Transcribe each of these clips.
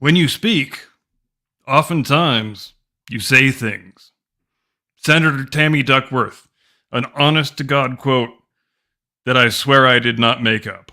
When you speak, oftentimes you say things. Senator Tammy Duckworth, an honest-to-God quote that I swear I did not make up.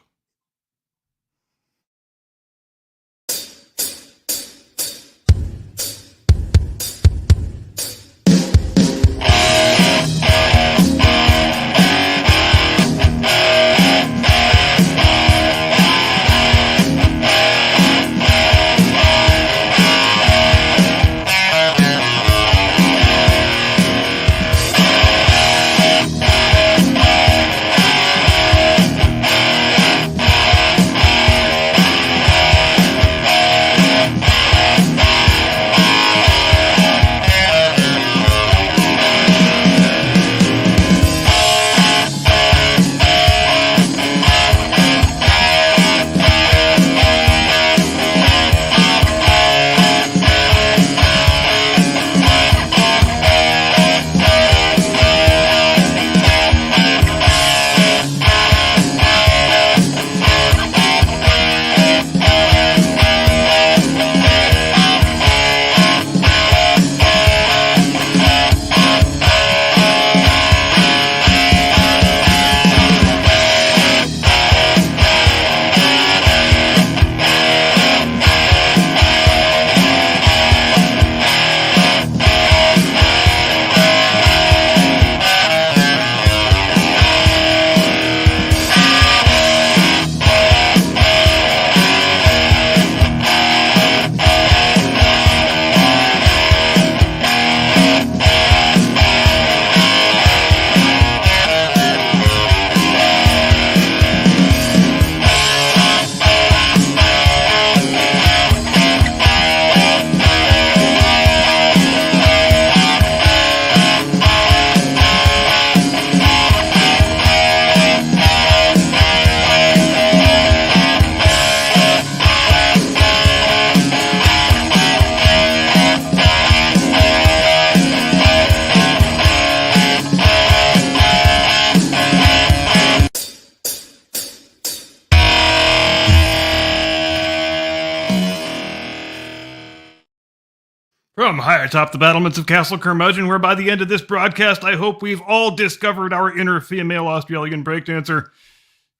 From high atop the battlements of Castle Curmudgeon, where by the end of this broadcast, I hope we've all discovered our inner female Australian breakdancer.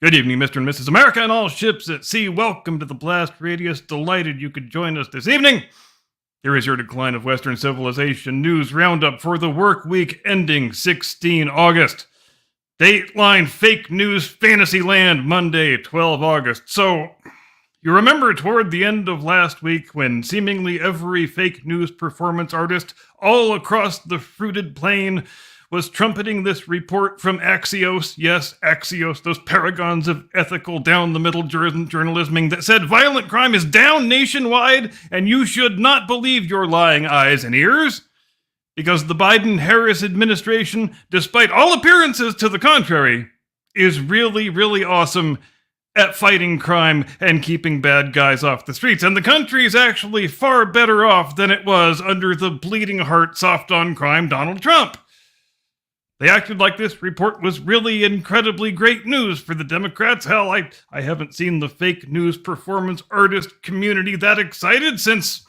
Good evening, Mr. and Mrs. America and all ships at sea. Welcome to the Blast Radius. Delighted you could join us this evening. Here is your Decline of Western Civilization news roundup for the work week ending 16 August. Dateline Fake News Fantasyland, Monday, 12 August. So, you remember toward the end of last week when seemingly every fake news performance artist all across the fruited plain was trumpeting this report from Axios, yes, Axios, those paragons of ethical down-the-middle journalism that said violent crime is down nationwide and you should not believe your lying eyes and ears? Because the Biden-Harris administration, despite all appearances to the contrary, is really, really awesome at fighting crime and keeping bad guys off the streets. And the country is actually far better off than it was under the bleeding heart, soft-on-crime Donald Trump. They acted like this report was really incredibly great news for the Democrats. Hell, I haven't seen the fake news performance artist community that excited since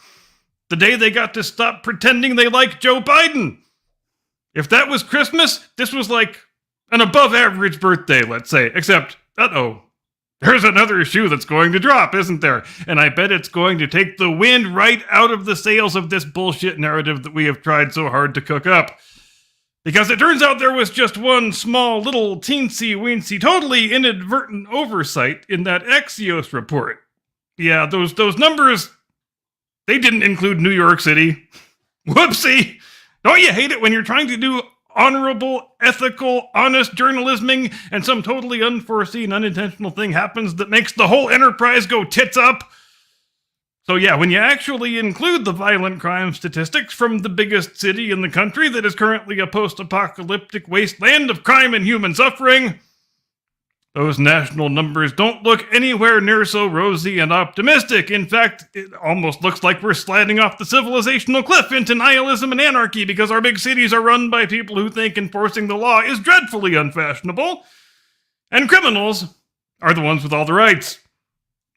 the day they got to stop pretending they like Joe Biden. If that was Christmas, this was like an above-average birthday, let's say. Except, there's another shoe that's going to drop, isn't there? And I bet it's going to take the wind right out of the sails of this bullshit narrative that we have tried so hard to cook up. Because it turns out there was just one small, little, teensy-weensy, totally inadvertent oversight in that Axios report. Yeah, those numbers, they didn't include New York City. Whoopsie! Don't you hate it when you're trying to do honorable, ethical, honest journalisming, and some totally unforeseen, unintentional thing happens that makes the whole enterprise go tits up? So yeah, when you actually include the violent crime statistics from the biggest city in the country that is currently a post-apocalyptic wasteland of crime and human suffering, those national numbers don't look anywhere near so rosy and optimistic. In fact, it almost looks like we're sliding off the civilizational cliff into nihilism and anarchy because our big cities are run by people who think enforcing the law is dreadfully unfashionable, and criminals are the ones with all the rights.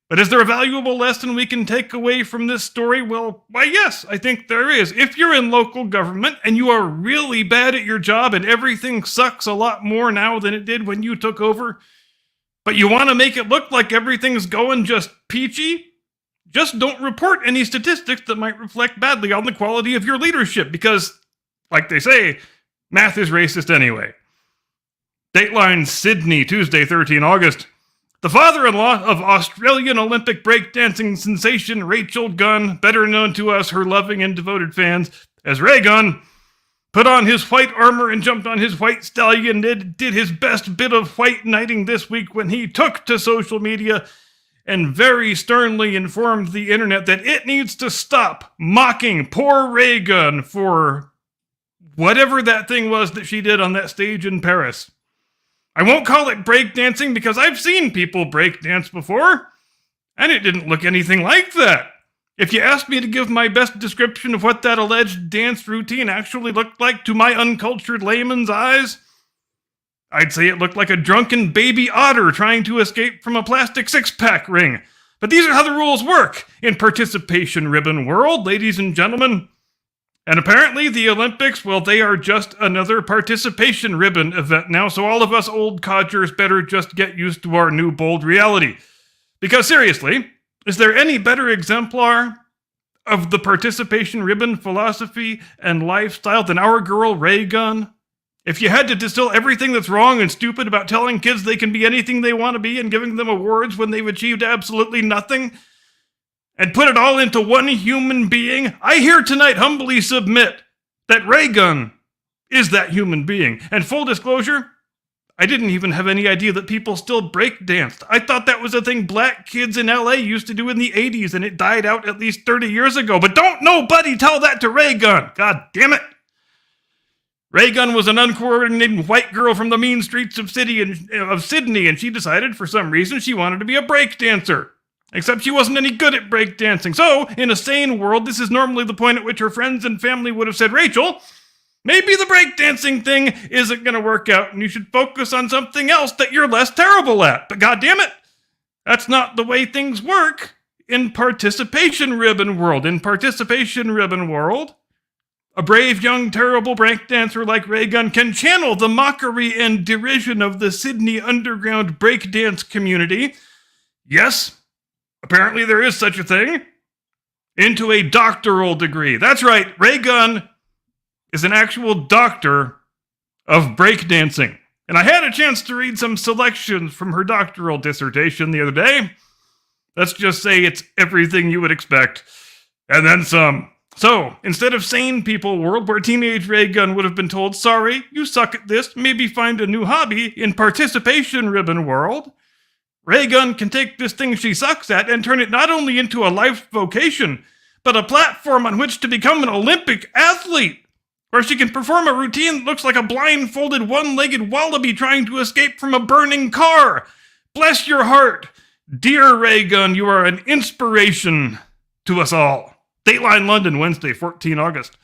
But is there a valuable lesson we can take away from this story? Well, why, yes, I think there is. If you're in local government and you are really bad at your job and everything sucks a lot more now than it did when you took over, but you want to make it look like everything's going just peachy, just don't report any statistics that might reflect badly on the quality of your leadership because, like they say, math is racist anyway. Dateline Sydney, Tuesday, 13 August. The father-in-law of Australian Olympic breakdancing sensation Rachel Gunn, better known to us, her loving and devoted fans, as Ray Gunn, put on his white armor and jumped on his white stallion and did his best bit of white knighting this week when he took to social media and very sternly informed the internet that it needs to stop mocking poor Ray Gunn for whatever that thing was that she did on that stage in Paris. I won't call it breakdancing because I've seen people breakdance before, and it didn't look anything like that. If you asked me to give my best description of what that alleged dance routine actually looked like to my uncultured layman's eyes, I'd say it looked like a drunken baby otter trying to escape from a plastic six-pack ring. But these are how the rules work in participation ribbon world, ladies and gentlemen. And apparently the Olympics, well, they are just another participation ribbon event now, so all of us old codgers better just get used to our new bold reality. Because seriously, is there any better exemplar of the participation ribbon philosophy and lifestyle than our girl Ray Gunn? If you had to distill everything that's wrong and stupid about telling kids they can be anything they want to be and giving them awards when they've achieved absolutely nothing, and put it all into one human being, I here tonight humbly submit that Ray Gunn is that human being. And full disclosure, I didn't even have any idea that people still breakdanced. I thought that was a thing black kids in LA used to do in the 80s, and it died out at least 30 years ago. But don't nobody tell that to Ray Gunn. God damn it. Ray Gunn was an uncoordinated white girl from the mean streets of Sydney, and she decided for some reason she wanted to be a breakdancer. Except she wasn't any good at breakdancing. So, in a sane world, this is normally the point at which her friends and family would have said, Rachel, maybe the breakdancing thing isn't going to work out and you should focus on something else that you're less terrible at. But goddammit, that's not the way things work in participation ribbon world. In participation ribbon world, a brave young terrible breakdancer like Ray Gunn can channel the mockery and derision of the Sydney underground breakdance community. Yes, apparently there is such a thing, into a doctoral degree. That's right, Ray Gunn is an actual doctor of breakdancing. And I had a chance to read some selections from her doctoral dissertation the other day. Let's just say it's everything you would expect, and then some. So, instead of sane people world where teenage Ray Gunn would have been told, sorry, you suck at this, maybe find a new hobby, in participation ribbon world, Ray Gunn can take this thing she sucks at and turn it not only into a life vocation, but a platform on which to become an Olympic athlete, where she can perform a routine that looks like a blindfolded one-legged wallaby trying to escape from a burning car. Bless your heart. Dear Ray Gunn, you are an inspiration to us all. Dateline London, Wednesday, 14 August.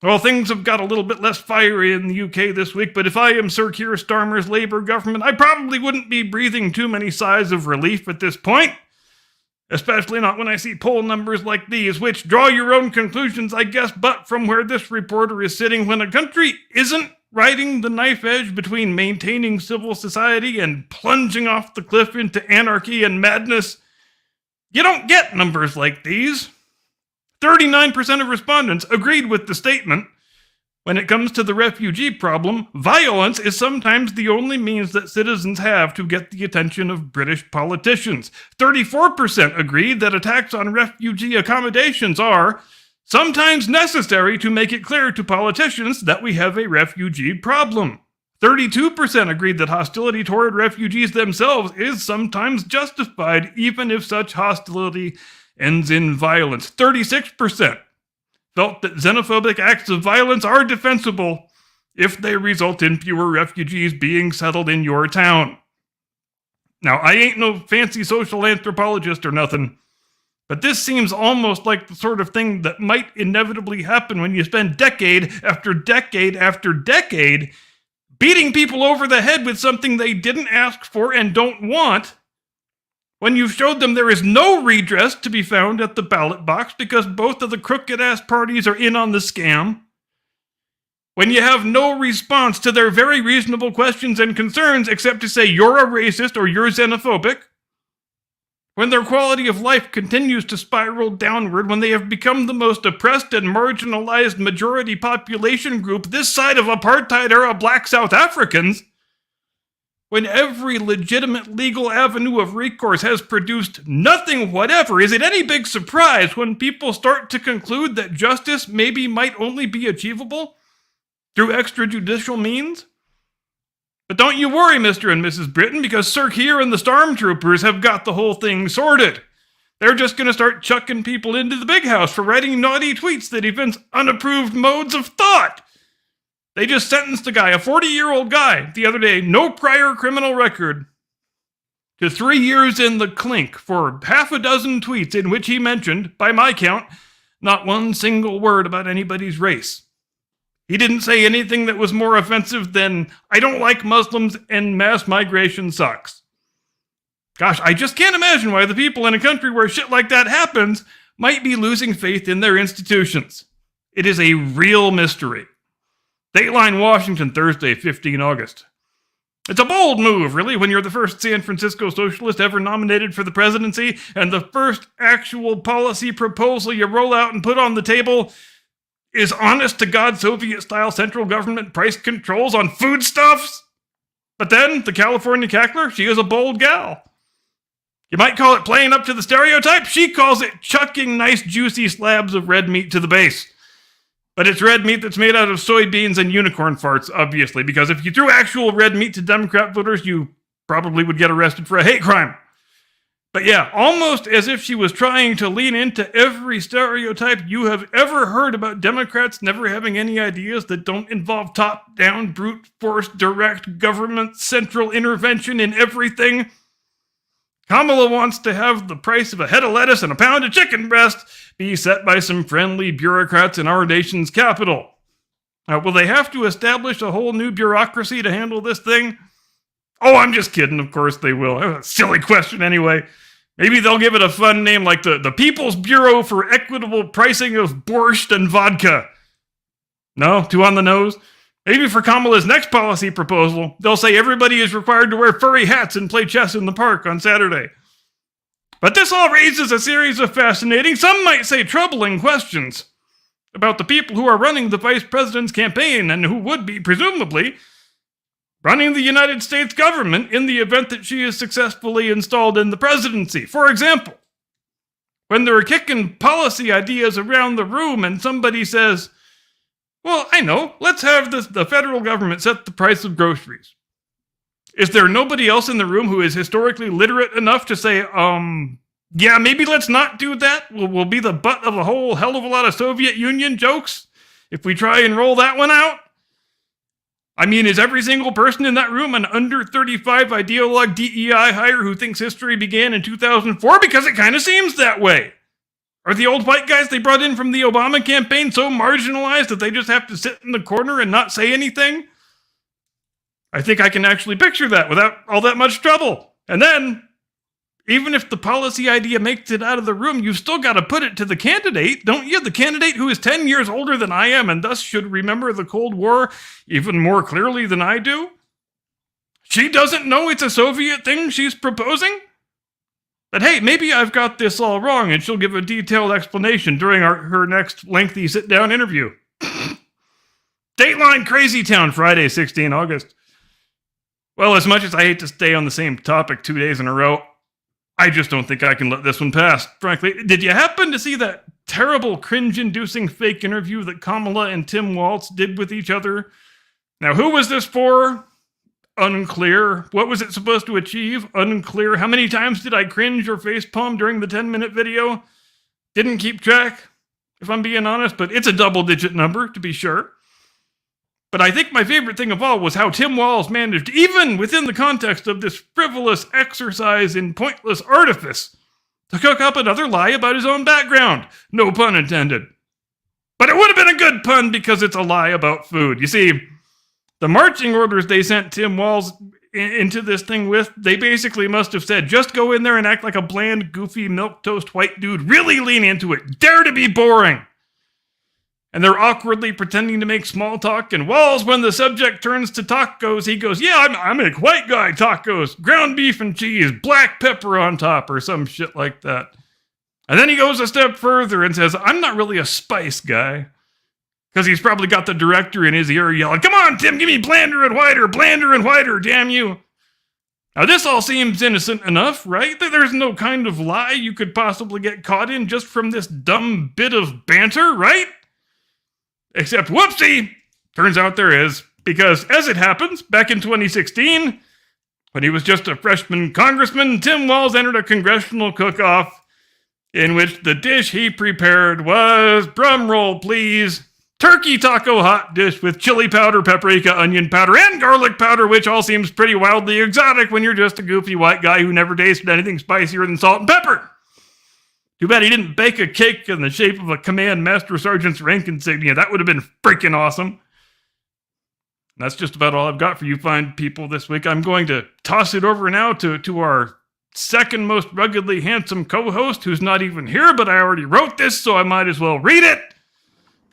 Well, things have got a little bit less fiery in the UK this week, but if I am Sir Keir Starmer's Labour government, I probably wouldn't be breathing too many sighs of relief at this point. Especially not when I see poll numbers like these, which draw your own conclusions, I guess, but from where this reporter is sitting, when a country isn't riding the knife edge between maintaining civil society and plunging off the cliff into anarchy and madness, you don't get numbers like these. 39% of respondents agreed with the statement. When it comes to the refugee problem, violence is sometimes the only means that citizens have to get the attention of British politicians. 34% agreed that attacks on refugee accommodations are sometimes necessary to make it clear to politicians that we have a refugee problem. 32% agreed that hostility toward refugees themselves is sometimes justified, even if such hostility ends in violence. 36% felt that xenophobic acts of violence are defensible if they result in fewer refugees being settled in your town. Now, I ain't no fancy social anthropologist or nothing, but this seems almost like the sort of thing that might inevitably happen when you spend decade after decade after decade beating people over the head with something they didn't ask for and don't want, When you've showed them there is no redress to be found at the ballot box because both of the crooked-ass parties are in on the scam. When you have no response to their very reasonable questions and concerns except to say you're a racist or you're xenophobic. When their quality of life continues to spiral downward, when they have become the most oppressed and marginalized majority population group this side of apartheid-era black South Africans, when every legitimate legal avenue of recourse has produced nothing whatever, is it any big surprise when people start to conclude that justice maybe might only be achievable through extrajudicial means? But don't you worry, Mr. and Mrs. Britain, because Sir Keir and the Stormtroopers have got the whole thing sorted. They're just going to start chucking people into the big house for writing naughty tweets that evince unapproved modes of thought. They just sentenced a guy, a 40-year-old guy, the other day, no prior criminal record, to 3 years in the clink for half a dozen tweets in which he mentioned, by my count, not one single word about anybody's race. He didn't say anything that was more offensive than, I don't like Muslims and mass migration sucks. Gosh, I just can't imagine why the people in a country where shit like that happens might be losing faith in their institutions. It is a real mystery. Dateline Washington, Thursday, 15 August. It's a bold move, really, when you're the first San Francisco socialist ever nominated for the presidency, and the first actual policy proposal you roll out and put on the table is honest-to-God Soviet-style central government price controls on foodstuffs. But then, the California cackler, she is a bold gal. You might call it playing up to the stereotype. She calls it chucking nice juicy slabs of red meat to the base. But it's red meat that's made out of soybeans and unicorn farts, obviously, because if you threw actual red meat to Democrat voters, you probably would get arrested for a hate crime. But yeah, almost as if she was trying to lean into every stereotype you have ever heard about Democrats never having any ideas that don't involve top-down, brute force, direct government central intervention in everything. Kamala wants to have the price of a head of lettuce and a pound of chicken breast be set by some friendly bureaucrats in our nation's capital. Now, will they have to establish a whole new bureaucracy to handle this thing? Oh, I'm just kidding. Of course they will. Silly question anyway. Maybe they'll give it a fun name like the People's Bureau for Equitable Pricing of Borscht and Vodka. No? Too on the nose? Maybe for Kamala's next policy proposal, they'll say everybody is required to wear furry hats and play chess in the park on Saturday. But this all raises a series of fascinating, some might say troubling questions about the people who are running the vice president's campaign and who would be, presumably, running the United States government in the event that she is successfully installed in the presidency. For example, when they're kicking policy ideas around the room and somebody says, well, I know, let's have the federal government set the price of groceries. Is there nobody else in the room who is historically literate enough to say, yeah, maybe let's not do that? We'll be the butt of a whole hell of a lot of Soviet Union jokes if we try and roll that one out? I mean, is every single person in that room an under 35 ideologue DEI hire who thinks history began in 2004? Because it kind of seems that way. Are the old white guys they brought in from the Obama campaign so marginalized that they just have to sit in the corner and not say anything? I think I can actually picture that without all that much trouble. And then, even if the policy idea makes it out of the room, you've still got to put it to the candidate, don't you? The candidate who is 10 years older than I am and thus should remember the Cold War even more clearly than I do. She doesn't know it's a Soviet thing she's proposing? But hey, maybe I've got this all wrong and she'll give a detailed explanation during her next lengthy sit-down interview. Dateline Crazy Town, Friday, 16 August. Well, as much as I hate to stay on the same topic 2 days in a row, I just don't think I can let this one pass, frankly. Did you happen to see that terrible cringe-inducing fake interview that Kamala and Tim Walz did with each other? Now, who was this for? Unclear. What was it supposed to achieve? Unclear. How many times did I cringe or facepalm during the 10-minute video? Didn't keep track, if I'm being honest, but it's a double-digit number, to be sure. But I think my favorite thing of all was how Tim Walz managed, even within the context of this frivolous exercise in pointless artifice, to cook up another lie about his own background. No pun intended. But it would have been a good pun because it's a lie about food. You see, the marching orders they sent Tim Walz into this thing with, they basically must have said, just go in there and act like a bland, goofy, milquetoast white dude. Really lean into it. Dare to be boring. And they're awkwardly pretending to make small talk. And Walls, when the subject turns to tacos, he goes, yeah, I make white guy tacos. Ground beef and cheese, black pepper on top, or some shit like that. And then he goes a step further and says, I'm not really a spice guy. Because he's probably got the director in his ear yelling, come on, Tim, give me blander and whiter, damn you. Now, this all seems innocent enough, right? There's no kind of lie you could possibly get caught in just from this dumb bit of banter, right? Except, whoopsie, turns out there is. Because, as it happens, back in 2016, when he was just a freshman congressman, Tim Walz entered a congressional cook-off in which the dish he prepared was, drumroll please, turkey taco hot dish with chili powder, paprika, onion powder, and garlic powder, which all seems pretty wildly exotic when you're just a goofy white guy who never tasted anything spicier than salt and pepper. Too bad he didn't bake a cake in the shape of a Command Master Sergeant's rank insignia. That would have been freaking awesome. That's just about all I've got for you fine people this week. I'm going to toss it over now to our second most ruggedly handsome co-host, who's not even here, but I already wrote this, so I might as well read it.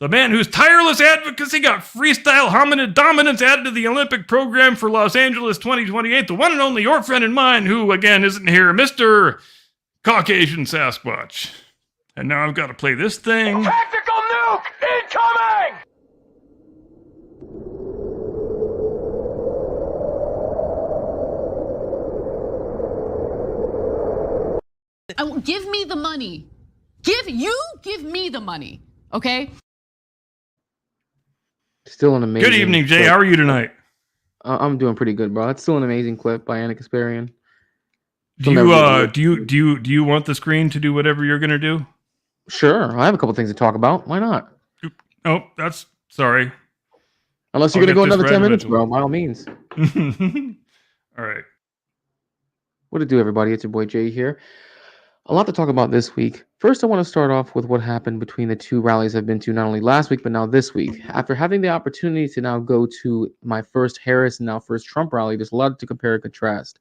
The man whose tireless advocacy got freestyle hominid dominance added to the Olympic program for Los Angeles 2028. The one and only your friend and mine, who, again, isn't here, Mr. Caucasian Sasquatch. And now I've got to play this thing. Tactical nuke incoming! Give me the money. Give me the money, okay? Still an amazing. Good evening, Jay. Clip. How are you tonight? I'm doing pretty good, bro. It's still an amazing clip by Anna Kasparian. Do you want the screen to do whatever you're gonna do? Sure, I have a couple things to talk about. Why not? Oh, that's sorry. Unless you're gonna go another 10 minutes, bro. By all means. All right. What to do, everybody? It's your boy Jay here. A lot to talk about this week. First, I want to start off with what happened between the two rallies I've been to, not only last week, but now this week. After having the opportunity to now go to my first Harris and now first Trump rally, there's a lot to compare and contrast.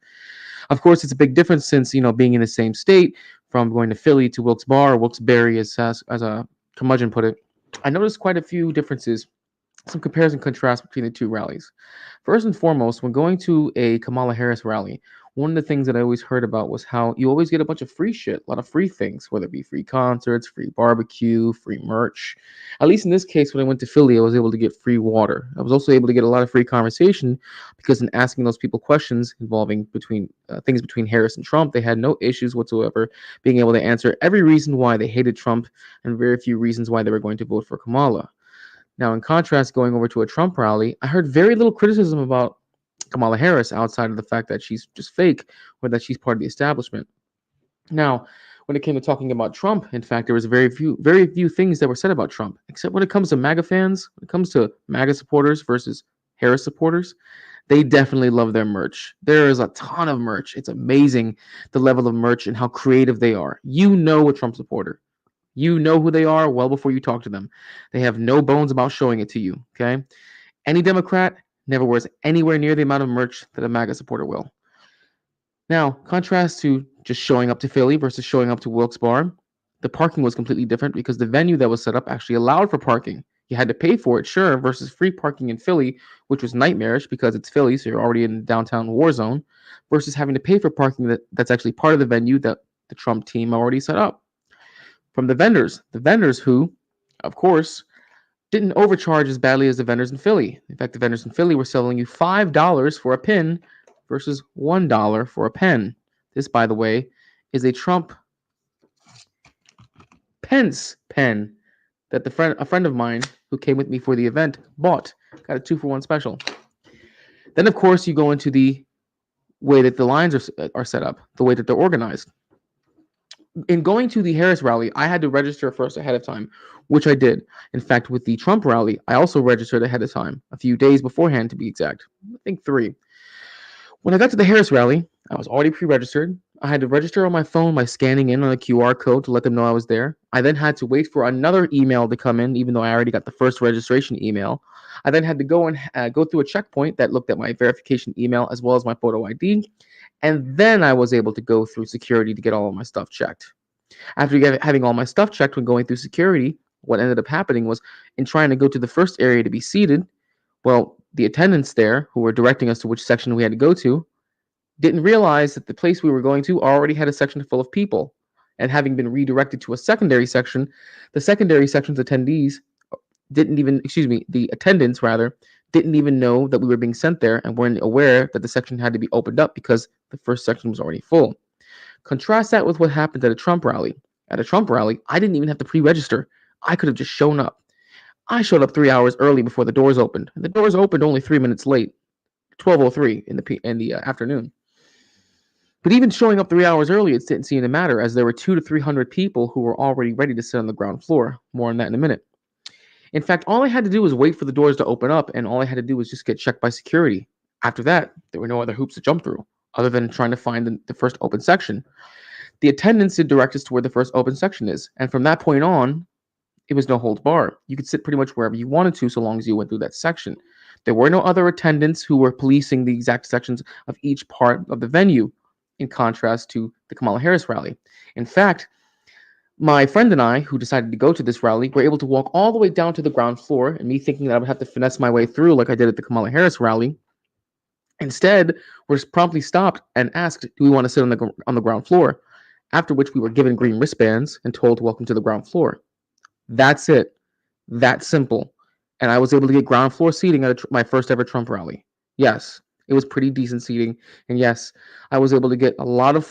Of course, it's a big difference since, being in the same state, from going to Philly to Wilkes-Barre, or Wilkes-Barre, as a curmudgeon put it. I noticed quite a few differences, some comparison and contrast between the two rallies. First and foremost, when going to a Kamala Harris rally, one of the things that I always heard about was how you always get a bunch of free shit, a lot of free things, whether it be free concerts, free barbecue, free merch. At least in this case, when I went to Philly, I was able to get free water. I was also able to get a lot of free conversation because in asking those people questions involving things between Harris and Trump, they had no issues whatsoever being able to answer every reason why they hated Trump and very few reasons why they were going to vote for Kamala. Now, in contrast, going over to a Trump rally, I heard very little criticism about Kamala Harris outside of the fact that she's just fake or that she's part of the establishment. Now, when it came to talking about Trump, in fact, there was very few things that were said about Trump, except when it comes to MAGA fans, when it comes to MAGA supporters versus Harris supporters, they definitely love their merch. There is a ton of merch. It's amazing the level of merch and how creative they are. You know a Trump supporter. You know who they are well before you talk to them. They have no bones about showing it to you, okay? Any Democrat never wears anywhere near the amount of merch that a MAGA supporter will. Now, contrast to just showing up to Philly versus showing up to Wilkes-Barre, the parking was completely different because the venue that was set up actually allowed for parking. You had to pay for it, sure, versus free parking in Philly, which was nightmarish because it's Philly, so you're already in downtown war zone, versus having to pay for parking that's actually part of the venue that the Trump team already set up. From the vendors who, of course, didn't overcharge as badly as the vendors in Philly. In fact, the vendors in Philly were selling you $5 for a pin versus $1 for a pen. This, by the way, is a Trump Pence pen that a friend of mine who came with me for the event bought. Got a 2-for-1 special. Then, of course, you go into the way that the lines are set up, the way that they're organized. In going to the Harris rally, I had to register first ahead of time, which I did. In fact, with the Trump rally, I also registered ahead of time, a few days beforehand to be exact. I think 3. When I got to the Harris rally, I was already pre-registered. I had to register on my phone by scanning in on a QR code to let them know I was there. I then had to wait for another email to come in, even though I already got the first registration email. I then had to go and go through a checkpoint that looked at my verification email as well as my photo ID. And then I was able to go through security to get all of my stuff checked. After having all my stuff checked when going through security, what ended up happening was in trying to go to the first area to be seated, well, the attendants there who were directing us to which section we had to go to didn't realize that the place we were going to already had a section full of people. And having been redirected to a secondary section, the secondary section's attendees didn't even, the attendants rather, didn't even know that we were being sent there and weren't aware that the section had to be opened up because the first section was already full. Contrast that with what happened at a Trump rally. At a Trump rally, I didn't even have to pre-register. I could have just shown up. I showed up 3 hours early before the doors opened. And the doors opened only 3 minutes late, 12:03 in the afternoon. But even showing up 3 hours early, it didn't seem to matter, as there were 200 to 300 people who were already ready to sit on the ground floor. More on that in a minute. In fact, all I had to do was wait for the doors to open up, and all I had to do was just get checked by security. After that, there were no other hoops to jump through, other than trying to find the first open section. The attendants did direct us to where the first open section is, and from that point on, it was no holds barred. You could sit pretty much wherever you wanted to, so long as you went through that section. There were no other attendants who were policing the exact sections of each part of the venue, in contrast to the Kamala Harris rally. In fact, my friend and I, who decided to go to this rally, were able to walk all the way down to the ground floor, and me thinking that I would have to finesse my way through like I did at the Kamala Harris rally, instead, we're promptly stopped and asked, do we want to sit on the ground floor? After which we were given green wristbands and told, welcome to the ground floor. That's it. That simple. And I was able to get ground floor seating at my first ever Trump rally. Yes, it was pretty decent seating. And yes, I was able to get a lot of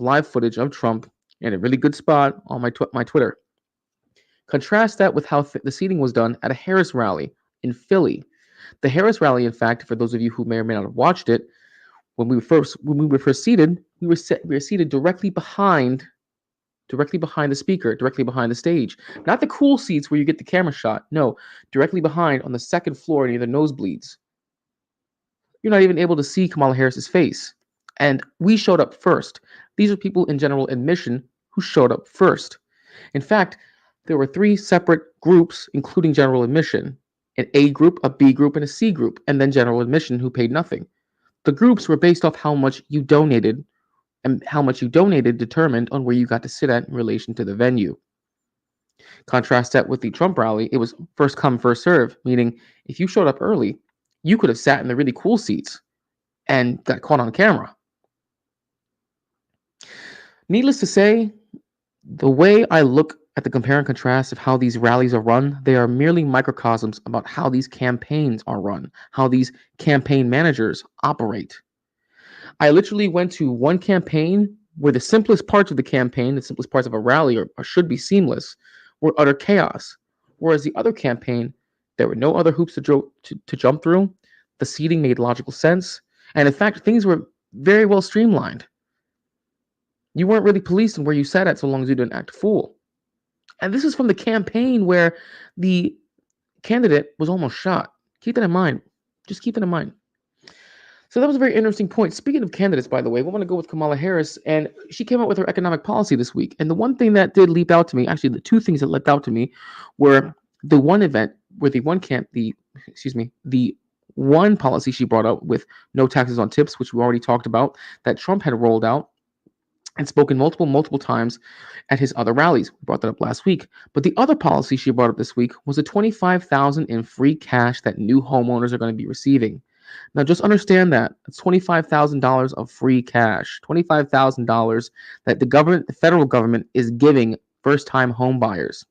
live footage of Trump in a really good spot on my Twitter. Contrast that with how the seating was done at a Harris rally in Philly. The Harris rally, in fact, for those of you who may or may not have watched it, when we were first seated, we were seated directly behind the speaker, directly behind the stage. Not the cool seats where you get the camera shot. No, directly behind on the second floor near the nosebleeds. You're not even able to see Kamala Harris's face. And we showed up first. These are people in general admission who showed up first. In fact, there were 3 separate groups, including general admission: an A group, a B group, and a C group, and then general admission who paid nothing. The groups were based off how much you donated, and how much you donated determined on where you got to sit at in relation to the venue. Contrast that with the Trump rally, it was first come, first serve, meaning if you showed up early, you could have sat in the really cool seats and got caught on camera. Needless to say, the way I look at the compare and contrast of how these rallies are run, they are merely microcosms about how these campaigns are run, how these campaign managers operate. I literally went to one campaign where the simplest parts of the campaign, the simplest parts of a rally or should be seamless, were utter chaos. Whereas the other campaign, there were no other hoops to jump through. The seating made logical sense. And in fact, things were very well streamlined. You weren't really policing where you sat at so long as you didn't act a fool. And this is from the campaign where the candidate was almost shot. Keep that in mind. Just keep that in mind. So that was a very interesting point. Speaking of candidates, by the way, we want to go with Kamala Harris, and she came out with her economic policy this week. And the one thing that did leap out to me, actually the 2 things that leapt out to me, were the one event where the one policy she brought up with no taxes on tips, which we already talked about, that Trump had rolled out and spoken multiple times at his other rallies. We brought that up last week. But the other policy she brought up this week was the $25,000 in free cash that new homeowners are going to be receiving. Now, just understand that it's $25,000 of free cash, $25,000 that the federal government is giving first-time home buyers.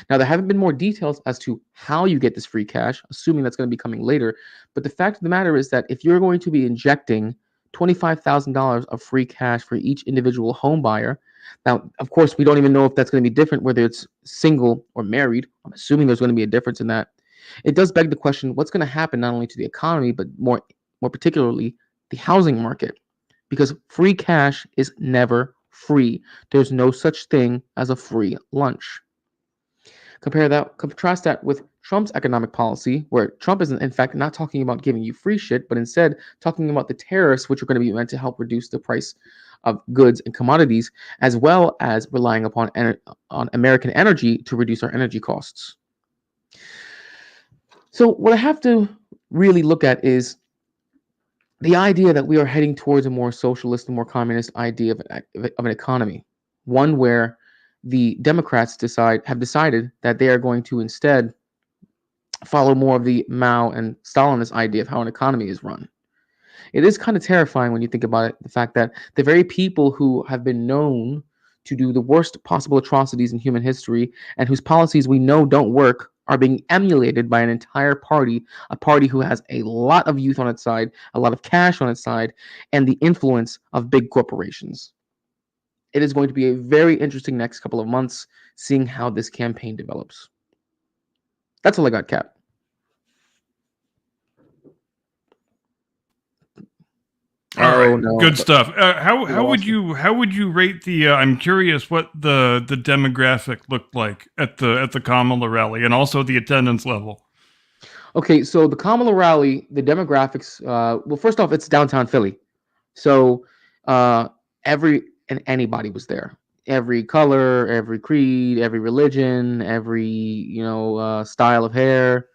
Now, there haven't been more details as to how you get this free cash, assuming that's going to be coming later. But the fact of the matter is that if you're going to be injecting $25,000 of free cash for each individual home buyer, now, of course, we don't even know if that's going to be different, whether it's single or married. I'm assuming there's going to be a difference in that. It does beg the question, what's going to happen not only to the economy, but more particularly the housing market? Because free cash is never free. There's no such thing as a free lunch. Contrast that with Trump's economic policy, where Trump is in fact not talking about giving you free shit, but instead talking about the tariffs, which are going to be meant to help reduce the price of goods and commodities, as well as relying upon on American energy to reduce our energy costs. So what I have to really look at is the idea that we are heading towards a more socialist and more communist idea of an economy, one where the Democrats have decided that they are going to instead follow more of the Mao and Stalinist idea of how an economy is run. It is kind of terrifying when you think about it, the fact that the very people who have been known to do the worst possible atrocities in human history and whose policies we know don't work are being emulated by an entire party, a party who has a lot of youth on its side, a lot of cash on its side, and the influence of big corporations. It is going to be a very interesting next couple of months seeing how this campaign develops. That's all I got, Cap. All right, no, good stuff. How would you rate the? I'm curious what the demographic looked like at the Kamala rally and also the attendance level. Okay, so the Kamala rally, the demographics. Well, first off, it's downtown Philly, so anybody was there. Every color, every creed, every religion, every style of hair.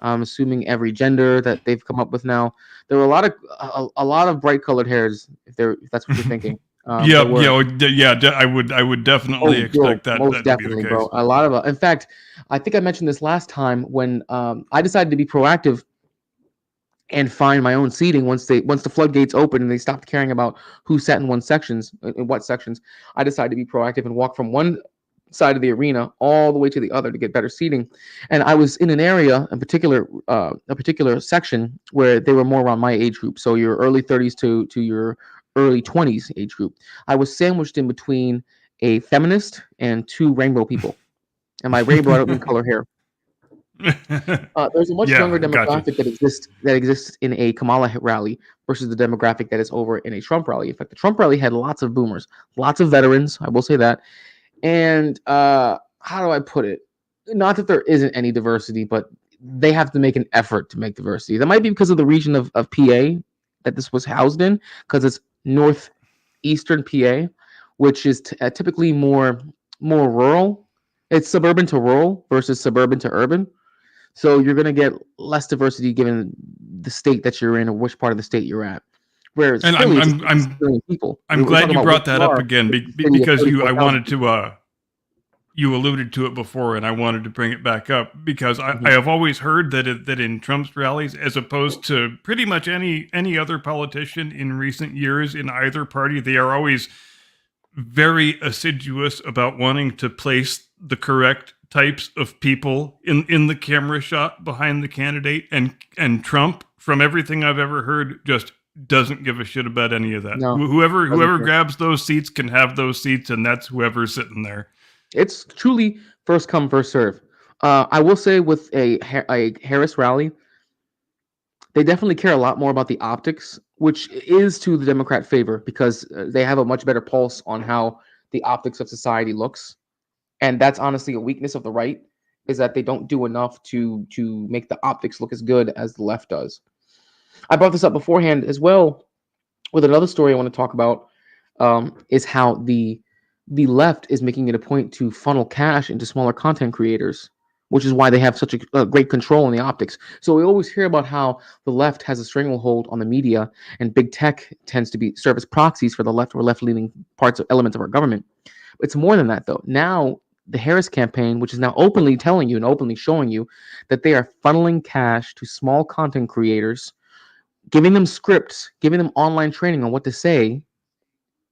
I'm assuming every gender that they've come up with now. There were a lot of bright colored hairs. If that's what you're thinking. I would definitely expect that. Most definitely, bro. A lot of. In fact, I think I mentioned this last time when I decided to be proactive and find my own seating once the floodgates opened and they stopped caring about who sat in what sections. I decided to be proactive and walk from one side of the arena all the way to the other to get better seating. And I was in an area, a particular section where they were more around my age group. So your early 30s to your early 20s age group. I was sandwiched in between a feminist and two rainbow people. And my rainbow, I don't mean color hair. There's a much younger demographic that exists in a Kamala rally versus the demographic that is over in a Trump rally. In fact, the Trump rally had lots of boomers, lots of veterans, I will say that. And how do I put it? Not that there isn't any diversity, but they have to make an effort to make diversity. That might be because of the region of PA that this was housed in, because it's northeastern PA, which is typically more rural. It's suburban to rural versus suburban to urban. So you're going to get less diversity given the state that you're in or which part of the state you're at. Whereas and Philly, I'm glad you brought that up again because you alluded to it before, and I wanted to bring it back up because I have always heard that in Trump's rallies, as opposed to pretty much any other politician in recent years in either party, they are always very assiduous about wanting to place the correct types of people in the camera shot behind the candidate, and Trump, from everything I've ever heard, just doesn't give a shit about any of that. No, whoever grabs those seats can have those seats, and that's whoever's sitting there. It's truly first come, first serve. I will say with a Harris rally, they definitely care a lot more about the optics, which is to the Democrat favor because they have a much better pulse on how the optics of society looks. And that's honestly a weakness of the right, is that they don't do enough to make the optics look as good as the left does. I brought this up beforehand as well with another story I want to talk about, is how the left is making it a point to funnel cash into smaller content creators, which is why they have such a great control on the optics. So we always hear about how the left has a stranglehold on the media and big tech tends to serve as proxies for the left or left-leaning elements of our government. It's more than that, though. Now, the Harris campaign, which is now openly telling you and openly showing you that they are funneling cash to small content creators, giving them scripts, giving them online training on what to say,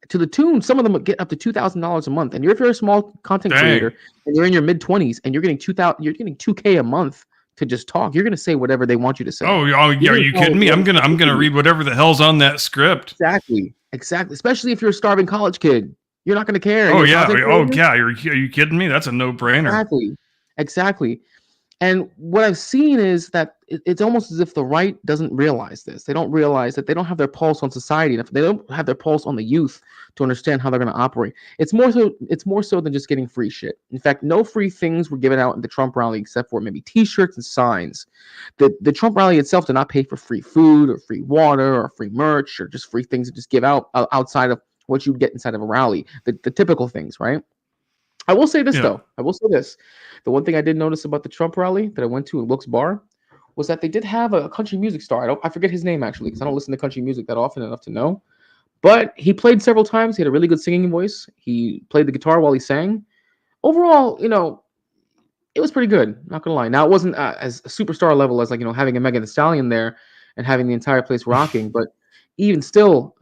to the tune, some of them get up to $2,000 a month. And if you're a small content creator and you're in your mid-20s and you're getting $2K a month to just talk, you're going to say whatever they want you to say. Oh yeah, are you kidding me? I'm gonna read whatever the hell's on that script. Exactly. Especially if you're a starving college kid, you're not going to care. Oh yeah. Are you kidding me? That's a no-brainer. Exactly. And what I've seen is that it's almost as if the right doesn't realize this. They don't realize that they don't have their pulse on society enough. They don't have their pulse on the youth to understand how they're going to operate. It's more so than just getting free shit. In fact, no free things were given out in the Trump rally except for maybe T-shirts and signs. The Trump rally itself did not pay for free food or free water or free merch or just free things to just give out outside of what you'd get inside of a rally. The typical things, right? I will say this though. I will say this. The one thing I did notice about the Trump rally that I went to in Wilkes Barre was that they did have a country music star. I forget his name actually because I don't listen to country music that often enough to know. But he played several times. He had a really good singing voice. He played the guitar while he sang. Overall, it was pretty good. Not gonna lie. Now it wasn't as a superstar level as having a Megan Thee Stallion there and having the entire place rocking. But even still,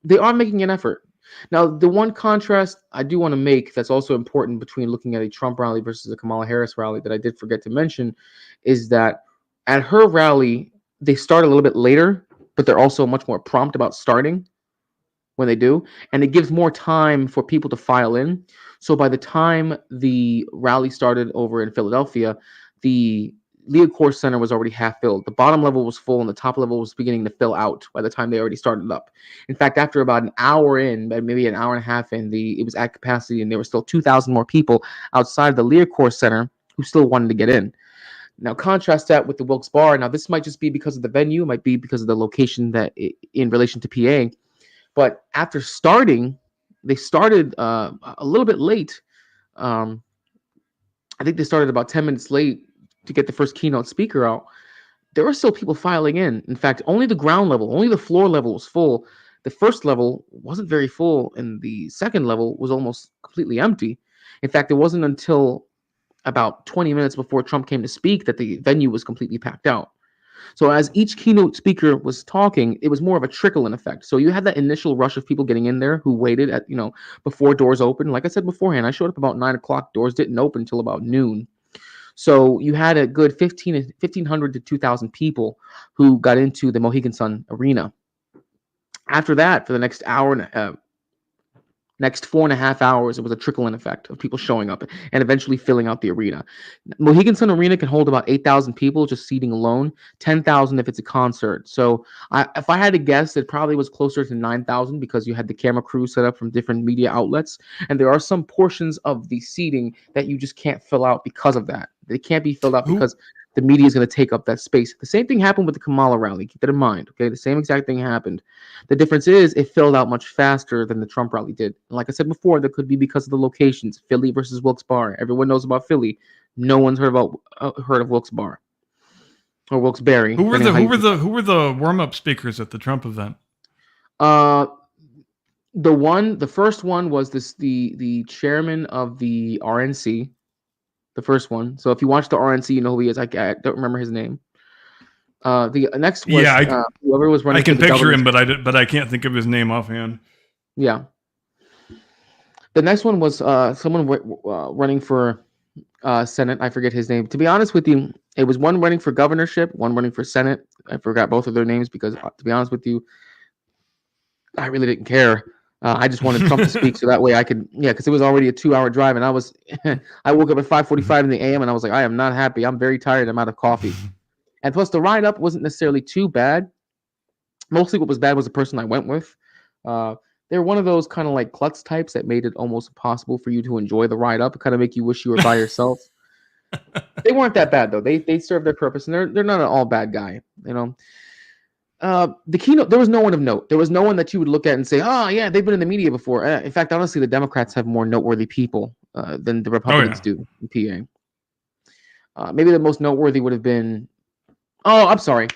they are making an effort. Now, the one contrast I do want to make that's also important between looking at a Trump rally versus a Kamala Harris rally that I did forget to mention is that at her rally, they start a little bit later, but they're also much more prompt about starting when they do. And it gives more time for people to file in. So by the time the rally started over in Philadelphia, the Leocore Center was already half filled. The bottom level was full and the top level was beginning to fill out by the time they already started up. In fact, after about an hour in, maybe an hour and a half in, it was at capacity and there were still 2,000 more people outside the Leocore Center who still wanted to get in. Now, contrast that with the Wilkes Barre. Now, this might just be because of the venue, might be because of the location that in relation to PA. But after starting, they started a little bit late. I think they started about 10 minutes late to get the first keynote speaker out. There were still people filing in. In fact, only the ground level, only the floor level was full. The first level wasn't very full, and the second level was almost completely empty. In fact, it wasn't until about 20 minutes before Trump came to speak that the venue was completely packed out. So as each keynote speaker was talking, it was more of a trickle-in effect. So you had that initial rush of people getting in there who waited at, before doors opened. Like I said beforehand, I showed up about 9 o'clock. Doors didn't open until about noon. So you had a good 1,500 to 2,000 people who got into the Mohegan Sun Arena. After that, for the next next 4.5 hours, it was a trickle-in effect of people showing up and eventually filling out the arena. Mohegan Sun Arena can hold about 8,000 people just seating alone, 10,000 if it's a concert. So if I had to guess, it probably was closer to 9,000 because you had the camera crew set up from different media outlets. And there are some portions of the seating that you just can't fill out because of that. They can't be filled out because the media is going to take up that space. The same thing happened with the Kamala rally. Keep that in mind. Okay, the same exact thing happened. The difference is it filled out much faster than the Trump rally did. And like I said before, that could be because of the locations. Philly versus Wilkes Barre. Everyone knows about Philly. No one's heard of Wilkes Barre or Wilkes-Barre. Who were the warm-up speakers at the Trump event? The first one was the chairman of the RNC. The first one. So if you watch the RNC, you know who he is. I don't remember his name. The next was whoever was running. I can picture him, but I can't think of his name offhand. Yeah. The next one was someone running for Senate. I forget his name. To be honest with you, it was one running for governorship, one running for Senate. I forgot both of their names because, to be honest with you, I really didn't care. I just wanted Trump to speak so that way I could, because it was already a 2-hour drive, and I woke up at 5:45 in the a.m. and I was like, I am not happy. I'm very tired. I'm out of coffee. And plus, the ride up wasn't necessarily too bad. Mostly what was bad was the person I went with. They're one of those kind of like klutz types that made it almost impossible for you to enjoy the ride up. It kind of make you wish you were by yourself. They weren't that bad, though. They served their purpose, and they're not an all bad guy, The keynote, there was no one of note. There was no one that you would look at and say, oh, yeah, they've been in the media before. In fact, honestly, the Democrats have more noteworthy people than the Republicans do in PA. Maybe the most noteworthy would have been, I'm sorry.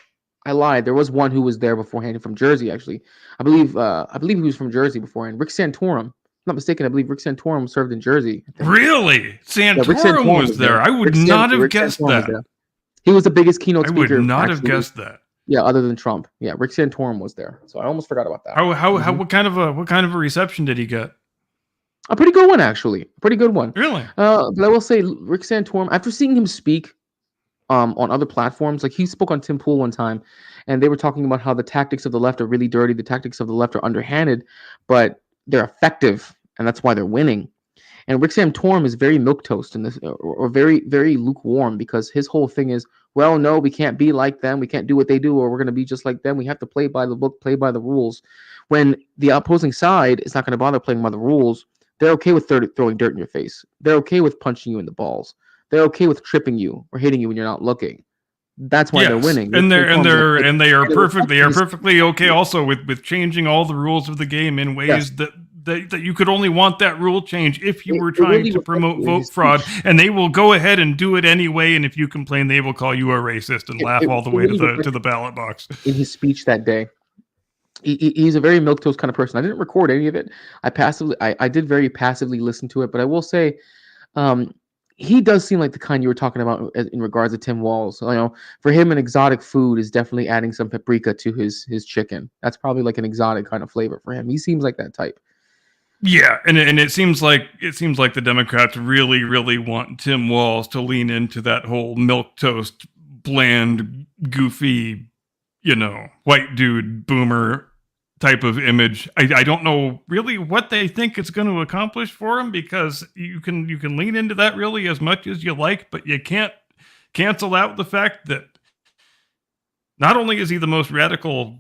I lied. There was one who was there beforehand from Jersey, actually. I believe he was from Jersey beforehand. Rick Santorum. If I'm not mistaken, I believe Rick Santorum served in Jersey. Really? Santorum was there. I would not have guessed that. He was the biggest keynote speaker. I would not have guessed that. Yeah, other than Trump. Yeah, Rick Santorum was there. So I almost forgot about that. What kind of a reception did he get? A pretty good one, actually. A pretty good one. Really? But I will say Rick Santorum, after seeing him speak on other platforms, like he spoke on Tim Pool one time, and they were talking about how the tactics of the left are really dirty, the tactics of the left are underhanded, but they're effective, and that's why they're winning. And Rick Santorum is very milquetoast in this, or very, very lukewarm, because his whole thing is, well, no, we can't be like them. We can't do what they do, or we're going to be just like them. We have to play by the book, play by the rules. When the opposing side is not going to bother playing by the rules, they're okay with throwing dirt in your face. They're okay with punching you in the balls. They're okay with tripping you or hitting you when you're not looking. That's why they're winning. And they are perfectly okay also with changing all the rules of the game in ways that you could only want that rule change if you were trying to promote vote fraud, and they will go ahead and do it anyway. And if you complain, they will call you a racist and laugh all the way to the ballot box. In his speech that day, he's a very milquetoast kind of person. I didn't record any of it. I did very passively listen to it, but I will say, he does seem like the kind you were talking about in regards to Tim Walz. You know, for him, an exotic food is definitely adding some paprika to his chicken. That's probably like an exotic kind of flavor for him. He seems like that type. Yeah, and it seems like the Democrats really, really want Tim Walz to lean into that whole milquetoast, bland, goofy, white dude boomer type of image. I don't know really what they think it's going to accomplish for him, because you can lean into that really as much as you like, but you can't cancel out the fact that not only is he the most radical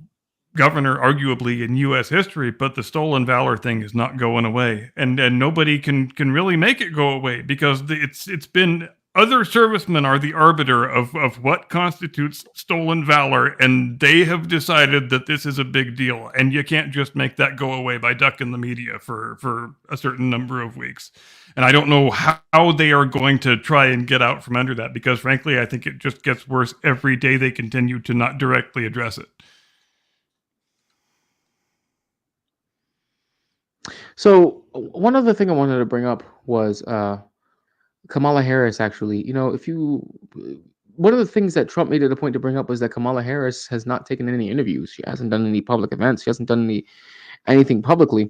governor arguably in U.S. history, but the stolen valor thing is not going away, and nobody can really make it go away, because it's been other servicemen are the arbiter of what constitutes stolen valor, and they have decided that this is a big deal, and you can't just make that go away by ducking the media for a certain number of weeks. And I don't know how they are going to try and get out from under that, because frankly, I think it just gets worse every day they continue to not directly address it. So one other thing I wanted to bring up was Kamala Harris. Actually, one of the things that Trump made it a point to bring up was that Kamala Harris has not taken any interviews. She hasn't done any public events. She hasn't done anything publicly.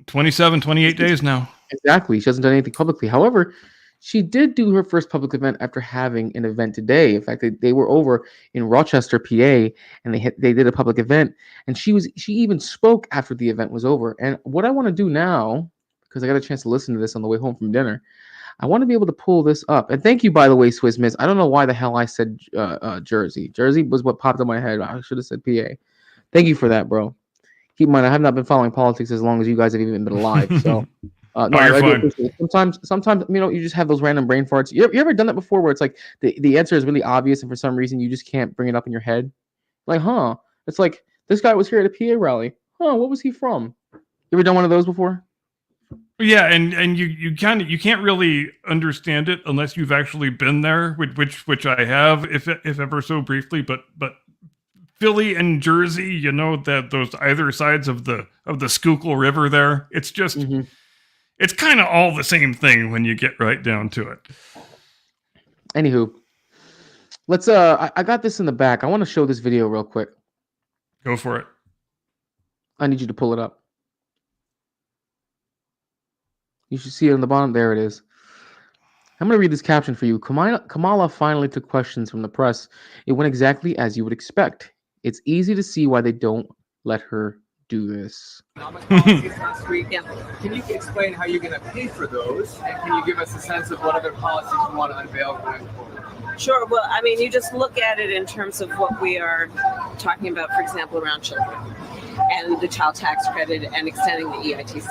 28 days now. Exactly. She hasn't done anything publicly. However, she did do her first public event after having an event today. In fact, they were over in Rochester, PA, and they did a public event. And she even spoke after the event was over. And what I want to do now, because I got a chance to listen to this on the way home from dinner, I want to be able to pull this up. And thank you, by the way, Swiss Miss. I don't know why the hell I said Jersey. Jersey was what popped in my head. I should have said PA. Thank you for that, bro. Keep in mind, I have not been following politics as long as you guys have even been alive. So. No, you're fine. Sometimes, you just have those random brain farts. You ever done that before, where it's like the answer is really obvious, and for some reason you just can't bring it up in your head? Like, it's like, this guy was here at a PA rally. What was he from? You ever done one of those before? Yeah, and you can't really understand it unless you've actually been there, which I have, if ever so briefly. But Philly and Jersey, that those either sides of the Schuylkill River there, it's just. Mm-hmm. It's kind of all the same thing when you get right down to it. Anywho, let's. I got this in the back. I want to show this video real quick. Go for it. I need you to pull it up. You should see it on the bottom. There it is. I'm going to read this caption for you. Kamala finally took questions from the press. It went exactly as you would expect. It's easy to see why they don't let her do this. Last week. Yeah. Can you explain how you're going to pay for those? And can you give us a sense of what other policies you want to unveil going forward? Sure. Well, you just look at it in terms of what we are talking about, for example, around children and the child tax credit and extending the EITC.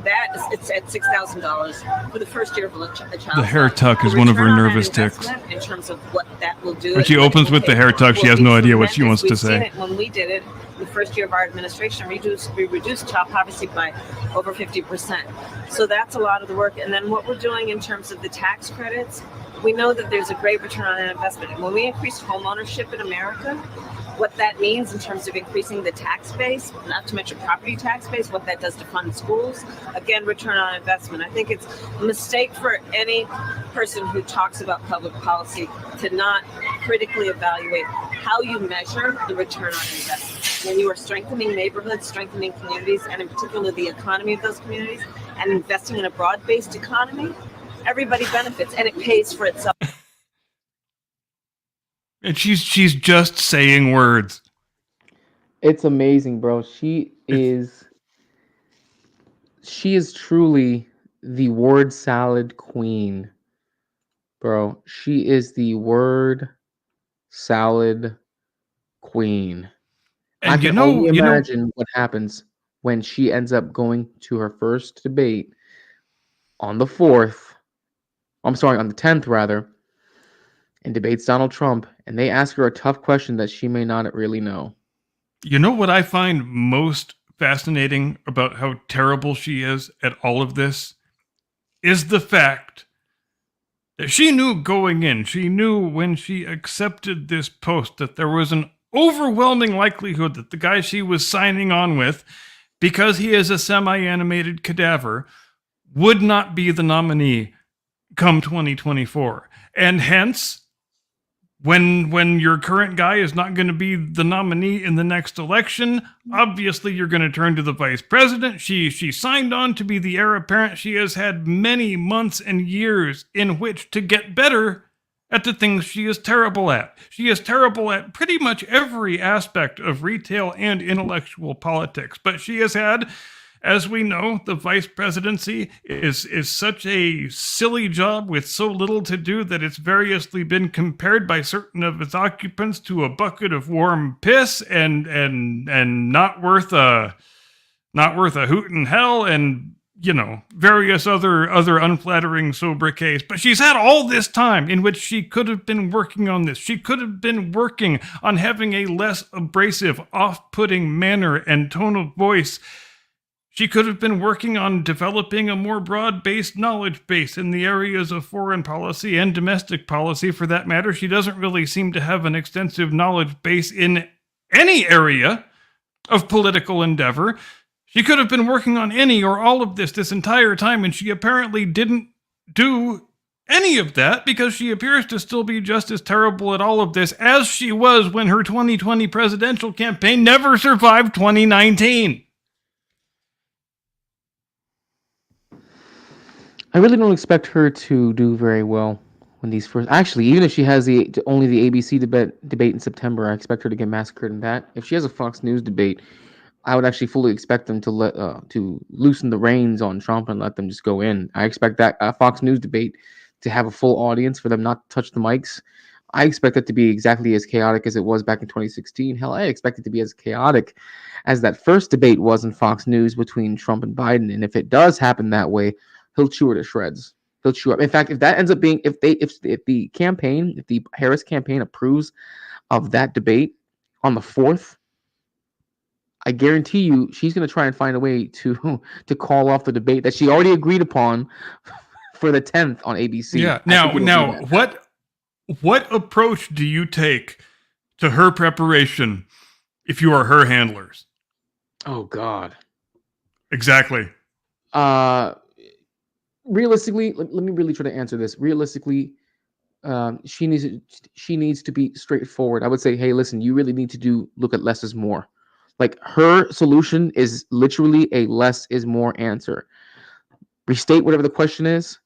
It's at $6,000 for the first year of a child. The hair tuck is one of her nervous ticks. In terms of what that will do. When she opens with the hair tuck, she has no idea what she wants to say. When we did it, the first year of our administration, we reduced child poverty by over 50%. So that's a lot of the work. And then what we're doing in terms of the tax credits, we know that there's a great return on investment. When we increase home ownership in America, what that means in terms of increasing the tax base, not to mention property tax base, what that does to fund schools, again, return on investment. I think it's a mistake for any person who talks about public policy to not critically evaluate how you measure the return on investment. When you are strengthening neighborhoods, strengthening communities, and in particular the economy of those communities, and investing in a broad-based economy, everybody benefits, and it pays for itself. And she's just saying words. It's amazing, bro. She is truly the word salad queen, bro. She is the word salad queen. I And can only imagine what happens when she ends up going to her first debate on the 4th. I'm sorry, on the 10th rather, and debates Donald Trump, and they ask her a tough question that she may not really know. you know what I find most fascinating about how terrible she is at all of this is the fact that she knew going in, she knew when she accepted this post that there was an overwhelming likelihood that the guy she was signing on with, because he is a semi-animated cadaver, would not be the nominee come 2024. And hence, when your current guy is not going to be the nominee in the next election, obviously you're going to turn to the vice president. She signed on to be the heir apparent. She has had many months and years in which to get better at the things she is terrible at. She is terrible at pretty much every aspect of retail and intellectual politics, but she has had, as we know, the vice presidency is such a silly job with so little to do that it's variously been compared by certain of its occupants to a bucket of warm piss and not worth a hoot in hell, and various other unflattering sobriquets. But she's had all this time in which she could have been working on this. She could have been working on having a less abrasive, off-putting manner and tone of voice. She could have been working on developing a more broad-based knowledge base in the areas of foreign policy and domestic policy, for that matter. She doesn't really seem to have an extensive knowledge base in any area of political endeavor. She could have been working on any or all of this entire time, and she apparently didn't do any of that because she appears to still be just as terrible at all of this as she was when her 2020 presidential campaign never survived 2019. I really don't expect her to do very well when these first. Actually, even if she has only the ABC debate in September, I expect her to get massacred in that. If she has a Fox News debate, I would actually fully expect them to loosen the reins on Trump and let them just go in. I expect that Fox News debate to have a full audience, for them not to touch the mics. I expect it to be exactly as chaotic as it was back in 2016. Hell, I expect it to be as chaotic as that first debate was in Fox News between Trump and Biden. And if it does happen that way, he'll chew her to shreds. He'll chew up. In fact, if that ends up being, if the Harris campaign approves of that debate on the 4th, I guarantee you she's going to try and find a way to call off the debate that she already agreed upon for the 10th on ABC. Yeah. Now, what approach do you take to her preparation if you are her handlers? Oh God. Exactly. Realistically, let me really try to answer this. Realistically, she needs to be straightforward. I would say, hey, listen, you really need to look at less is more. Like, her solution is literally a less is more answer. Restate whatever the question is,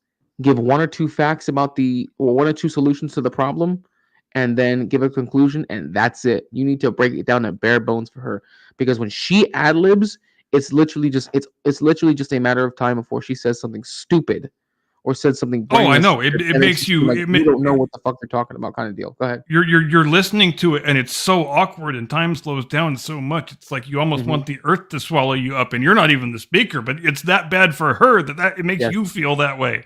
give one or two facts about one or two solutions to the problem, and then give a conclusion, and that's it. You need to break it down to bare bones for her, because when she ad-libs, it's literally just a matter of time before she says something stupid or said something. Oh, I know. It makes you like, you don't know what the fuck you're talking about, kind of deal. Go ahead. You're listening to it, and it's so awkward, and time slows down so much. It's like you almost want the earth to swallow you up, and you're not even the speaker, but it's that bad for her that it makes you feel that way.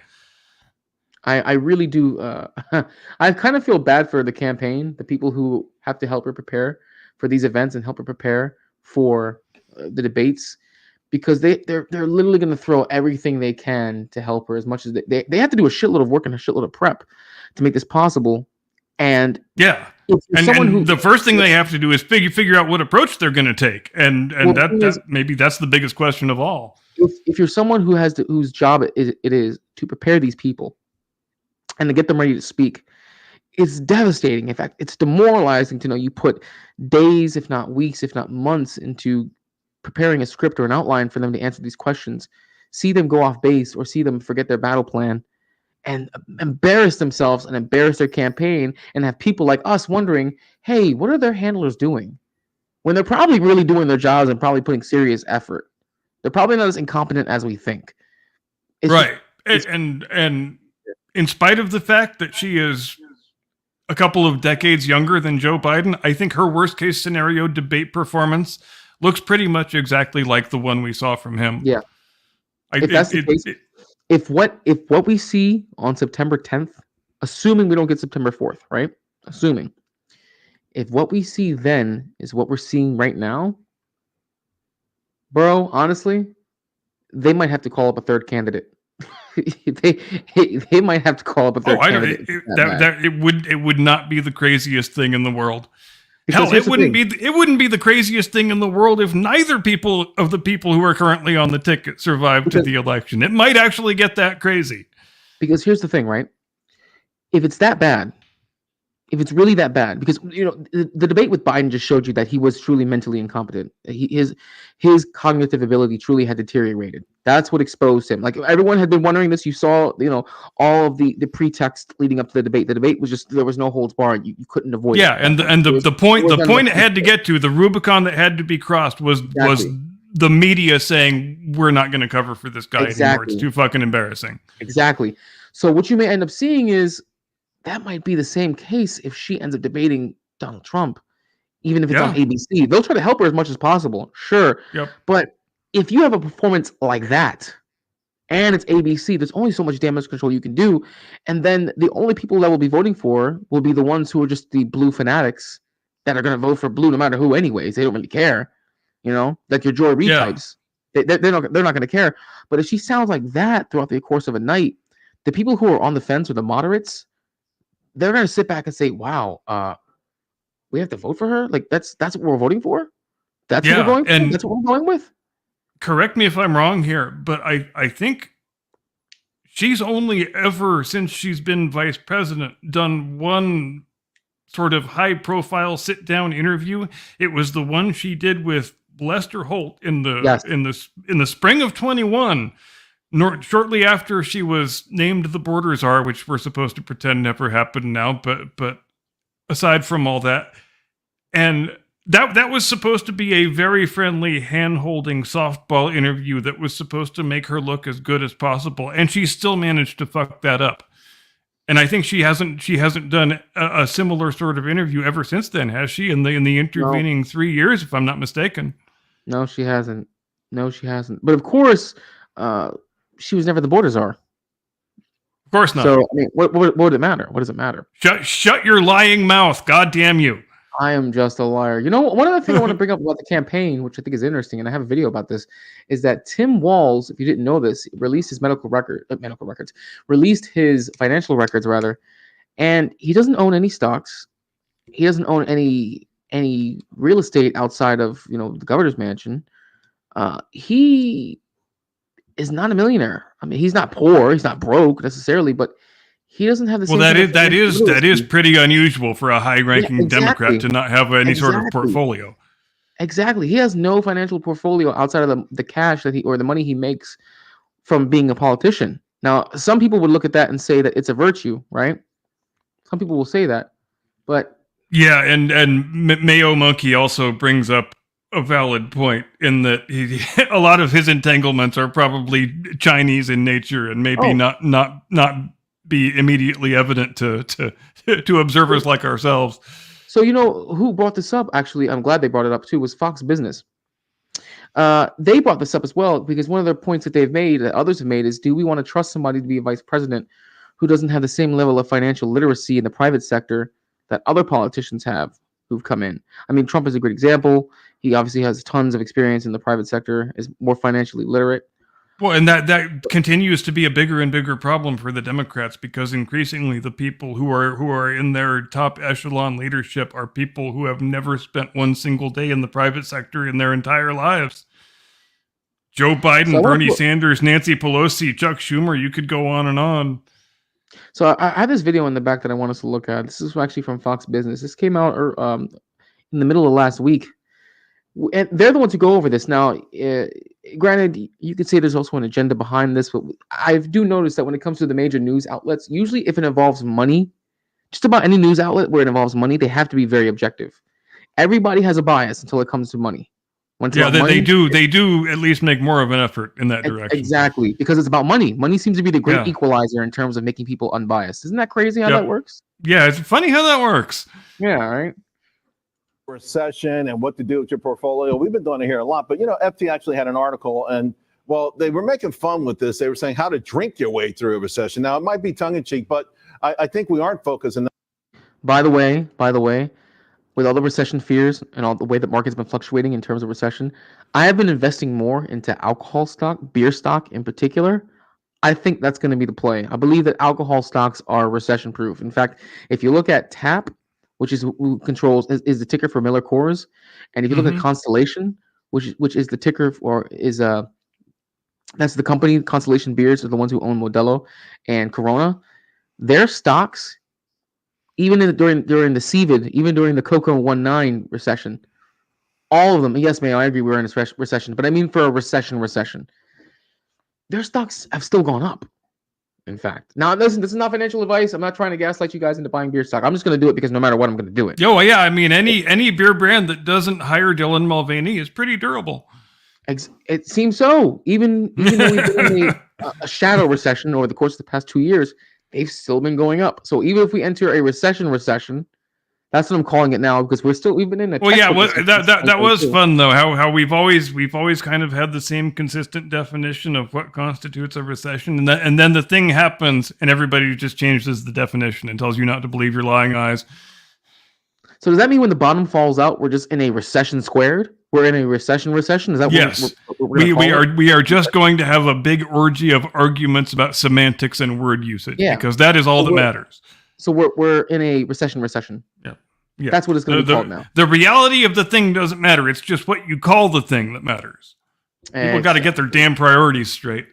I really do. I kind of feel bad for the campaign, the people who have to help her prepare for these events and help her prepare for the debates, because they're literally going to throw everything they can to help her as much as they have to do a shitload of work and a shitload of prep to make this possible. And yeah, and the first thing they have to do is figure out what approach they're going to take, and maybe that's the biggest question of all. If you're someone whose job it is to prepare these people and to get them ready to speak, it's devastating. In fact, it's demoralizing to know you put days, if not weeks, if not months, into preparing a script or an outline for them to answer these questions, see them go off base or see them forget their battle plan and embarrass themselves and embarrass their campaign, and have people like us wondering, hey, what are their handlers doing? When they're probably really doing their jobs and probably putting serious effort. They're probably not as incompetent as we think. It's right. just- And in spite of the fact that she is a couple of decades younger than Joe Biden, I think her worst case scenario debate performance looks pretty much exactly like the one we saw from him. Yeah. If that's the case, if what we see on September 10th, assuming we don't get September 4th, right? Assuming if what we see then is what we're seeing right now, bro, honestly, they might have to call up a third candidate. they might have to call up a third candidate. It would not be the craziest thing in the world. Because Hell, it wouldn't be the craziest thing in the world if neither of the people who are currently on the ticket survived to the election. It might actually get that crazy. Because here's the thing, right? If it's that bad, if it's really that bad, because the debate with Biden just showed you that he was truly mentally incompetent. His cognitive ability truly had deteriorated. That's what exposed him. Like everyone had been wondering this. You saw, all of the pretext leading up to the debate. The debate was just there was no holds barred. You couldn't avoid it. Yeah, and the point it had to get to, the Rubicon that had to be crossed was the media saying we're not going to cover for this guy anymore. It's too fucking embarrassing. Exactly. So what you may end up seeing is that might be the same case if she ends up debating Donald Trump, even if it's on ABC. They'll try to help her as much as possible, sure. Yep. But if you have a performance like that, and it's ABC, there's only so much damage control you can do. And then the only people that will be voting for will be the ones who are just the blue fanatics that are going to vote for blue no matter who anyways. They don't really care, like your Joy Reid types. They're not going to care. But if she sounds like that throughout the course of a night, the people who are on the fence or the moderates, they're going to sit back and say, wow, we have to vote for her? Like, that's what we're voting for? That's what we're going for? And that's what we're going with? Correct me if I'm wrong here, but I think she's only ever, since she's been vice president, done one sort of high-profile sit-down interview. It was the one she did with Lester Holt in the spring of 21. Shortly after she was named the border czar, which we're supposed to pretend never happened now, but aside from all that, and that was supposed to be a very friendly hand-holding softball interview that was supposed to make her look as good as possible, and she still managed to fuck that up. And I think she hasn't done a similar sort of interview ever since then, has she? In the intervening 3 years, if I'm not mistaken. No, she hasn't. But of course, she was never the border czar. Of course not. So, I mean, what would it matter? What does it matter? Shut your lying mouth. God damn you. I am just a liar. One other thing I want to bring up about the campaign, which I think is interesting, and I have a video about this, is that Tim Walz, if you didn't know this, released his released his financial records, rather, and he doesn't own any stocks. He doesn't own any real estate outside of, the governor's mansion. He is not a millionaire. I mean, he's not poor. He's not broke necessarily, but he doesn't have the same. Well, that is pretty unusual for a high-ranking Democrat to not have any sort of portfolio. Exactly. He has no financial portfolio outside of the cash that or the money he makes from being a politician. Now, some people would look at that and say that it's a virtue, right? Some people will say that, but yeah, and Mayo Monkey also brings up a valid point in that a lot of his entanglements are probably Chinese in nature and maybe not be immediately evident to observers like ourselves. So who brought this up? Actually, I'm glad they brought it up too. Was Fox Business. They brought this up as well because one of the points that they've made, that others have made, is do we want to trust somebody to be a vice president who doesn't have the same level of financial literacy in the private sector that other politicians have who've come in? I mean, Trump is a great example. He obviously has tons of experience in the private sector, is more financially literate. Well, and that continues to be a bigger and bigger problem for the Democrats because increasingly the people who are in their top echelon leadership are people who have never spent one single day in the private sector in their entire lives. Joe Biden, Bernie Sanders, Nancy Pelosi, Chuck Schumer, you could go on and on. So I have this video in the back that I want us to look at. This is actually from Fox Business. This came out in the middle of last week. And they're the ones who go over this. Now, granted, you could say there's also an agenda behind this, but I do notice that when it comes to the major news outlets, usually if it involves money, just about any news outlet where it involves money, they have to be very objective. Everybody has a bias until it comes to money. When it's Yeah, about they money, do. They do at least make more of an effort in that direction. exactly, because it's about money. Money seems to be the great Yeah. equalizer in terms of making people unbiased. Isn't that crazy how Yep. that works? Yeah, it's funny how that works. Yeah, right. Recession and what to do with your portfolio. We've been doing it here a lot, but FT actually had an article, and well, they were making fun with this. They were saying how to drink your way through a recession. Now, it might be tongue in cheek, but I think we aren't focusing. By the way, with all the recession fears and all the way that market's been fluctuating in terms of recession, I have been investing more into alcohol stock, beer stock in particular. I think that's going to be the play. I believe that alcohol stocks are recession proof. In fact, if you look at TAP, which is who controls is the ticker for Miller Coors, and if you look at Constellation, which is the ticker for that's the company. Constellation Beers are the ones who own Modelo and Corona. Their stocks, even during the CVID, even during the Cocoa 19 recession, all of them. Yes, man, I agree we're in a recession, but I mean for a recession, their stocks have still gone up. In fact, now listen, this is not financial advice. I'm not trying to gaslight you guys into buying beer stock. I'm just going to do it because no matter what, I'm going to do it. Yo, yeah. I mean, any beer brand that doesn't hire Dylan Mulvaney is pretty durable. It seems so. Even though we've been in a shadow recession over the course of the past 2 years, they've still been going up. So even if we enter a recession, that's what I'm calling it now because we've been in a. Well, yeah, recession that was too. fun though. How we've always kind of had the same consistent definition of what constitutes a recession, and then the thing happens, and everybody just changes the definition and tells you not to believe your lying eyes. So does that mean when the bottom falls out, we're just in a recession squared? We're in a recession. Is that yes? what we're We are just going to have a big orgy of arguments about semantics and word usage because that is all that matters. So we're in a recession. Yeah, that's what it's going to be called now. The reality of the thing doesn't matter. It's just what you call the thing that matters. People got to get their damn priorities straight.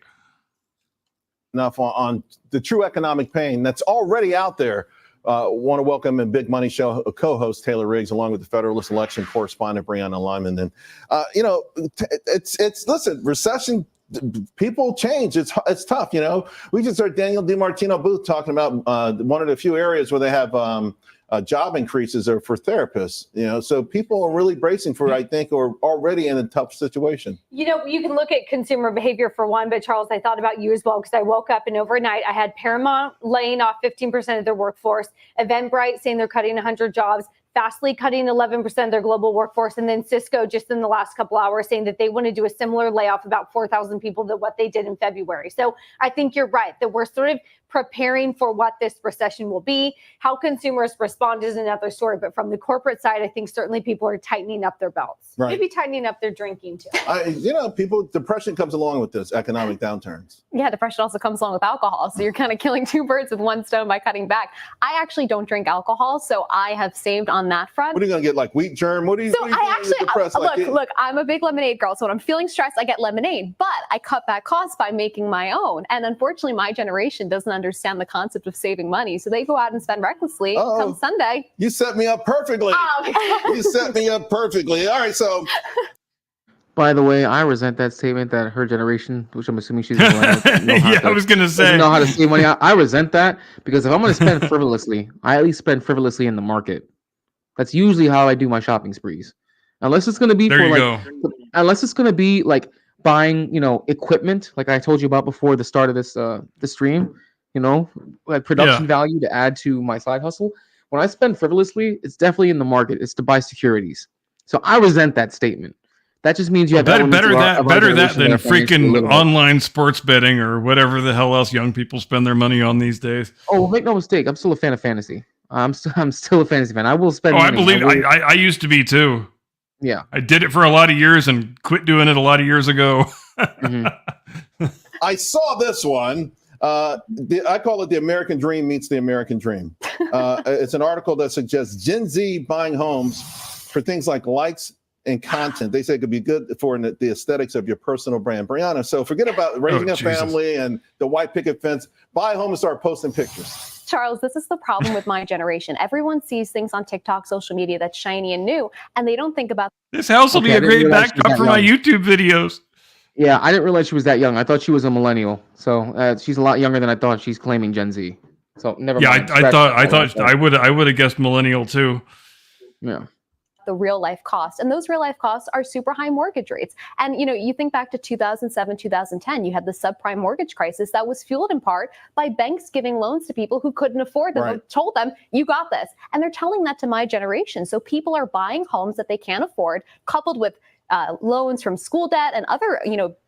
Enough on the true economic pain that's already out there. Want to welcome in Big Money Show co-host Taylor Riggs, along with the Federalist election correspondent Brianna Lyman. And it's listen, recession. People change. It's tough. We just heard Daniel DiMartino Booth talking about one of the few areas where they have job increases are for therapists. So people are really bracing for it, I think, or already in a tough situation. You can look at consumer behavior for one, but Charles, I thought about you as well because I woke up and overnight I had Paramount laying off 15% of their workforce, Eventbrite saying they're cutting 100 jobs, Fastly cutting 11% of their global workforce, and then Cisco just in the last couple hours saying that they want to do a similar layoff, about 4,000 people, than what they did in February. So I think you're right that we're sort of preparing for what this recession will be. How consumers respond is another story, but from the corporate side, I think certainly people are tightening up their belts, maybe tightening up their drinking too. Depression comes along with this economic downturns. Yeah, depression also comes along with alcohol. So you're kind of killing two birds with one stone by cutting back. I actually don't drink alcohol, so I have saved on that front. What are you going to get, like wheat germ? What are you So I actually, look, I'm a big lemonade girl. So when I'm feeling stressed, I get lemonade, but I cut back costs by making my own. And unfortunately, my generation doesn't understand the concept of saving money. So they go out and spend recklessly. Come Sunday. You set me up perfectly. You set me up perfectly. All right, so. By the way, I resent that statement that her generation, which I'm assuming she's millennial, I was going to say, doesn't know how to save money. I resent that because if I'm going to spend frivolously, I at least spend frivolously in the market. That's usually how I do my shopping sprees. Unless it's going to be unless it's going to be like buying, equipment, like I told you about before the start of this the stream, like production value to add to my side hustle. When I spend frivolously, it's definitely in the market. It's to buy securities. So I resent that statement. That just means you have better that than freaking online sports betting or whatever the hell else young people spend their money on these days. Oh, make no mistake, I'm still a fan of fantasy. I'm still a fantasy fan. I will spend. I believe I used to be too. Yeah, I did it for a lot of years and quit doing it a lot of years ago. I saw this one. I call it the American Dream meets the American Dream. It's an article that suggests Gen Z buying homes for things like likes and content. They say it could be good for the aesthetics of your personal brand. Brianna, so forget about raising a family and the white picket fence. Buy a home and start posting pictures. Charles, this is the problem with my generation. Everyone sees things on TikTok, social media that's shiny and new, and they don't think about this house will be a great backdrop for my YouTube videos. Yeah, I didn't realize she was that young. I thought she was a millennial. So she's a lot younger than I thought. She's claiming Gen Z. So never mind. I thought I would have guessed millennial too. Yeah. the real life cost. And those real life costs are super high mortgage rates. And, you think back to 2007, 2010, you had the subprime mortgage crisis that was fueled in part by banks giving loans to people who couldn't afford them. Right. Told them, you got this. And they're telling that to my generation. So people are buying homes that they can't afford, coupled with loans from school debt and other,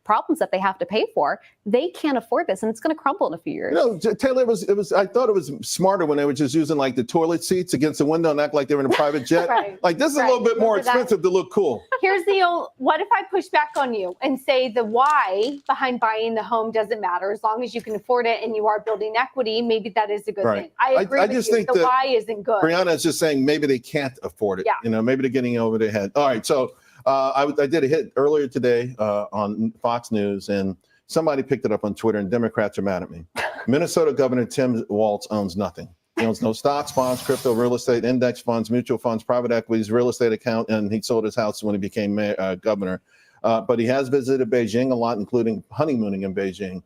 problems that they have to pay for. They can't afford this, and it's going to crumble in a few years. Taylor, it was. I thought it was smarter when they were just using like the toilet seats against the window and act like they were in a private jet. Right. Like this is a little bit more expensive to look cool. Here's the old, what if I push back on you and say the why behind buying the home doesn't matter as long as you can afford it and you are building equity? Maybe that is a good thing. I agree with just you. think The that why isn't good. Brianna is just saying maybe they can't afford it. Yeah. Maybe they're getting over their head. All right, so I did a hit earlier today on Fox News, and somebody picked it up on Twitter, and Democrats are mad at me. Minnesota Governor Tim Walz owns nothing. He owns no stocks, bonds, crypto, real estate, index funds, mutual funds, private equities, real estate account, and he sold his house when he became governor. But he has visited Beijing a lot, including honeymooning in Beijing.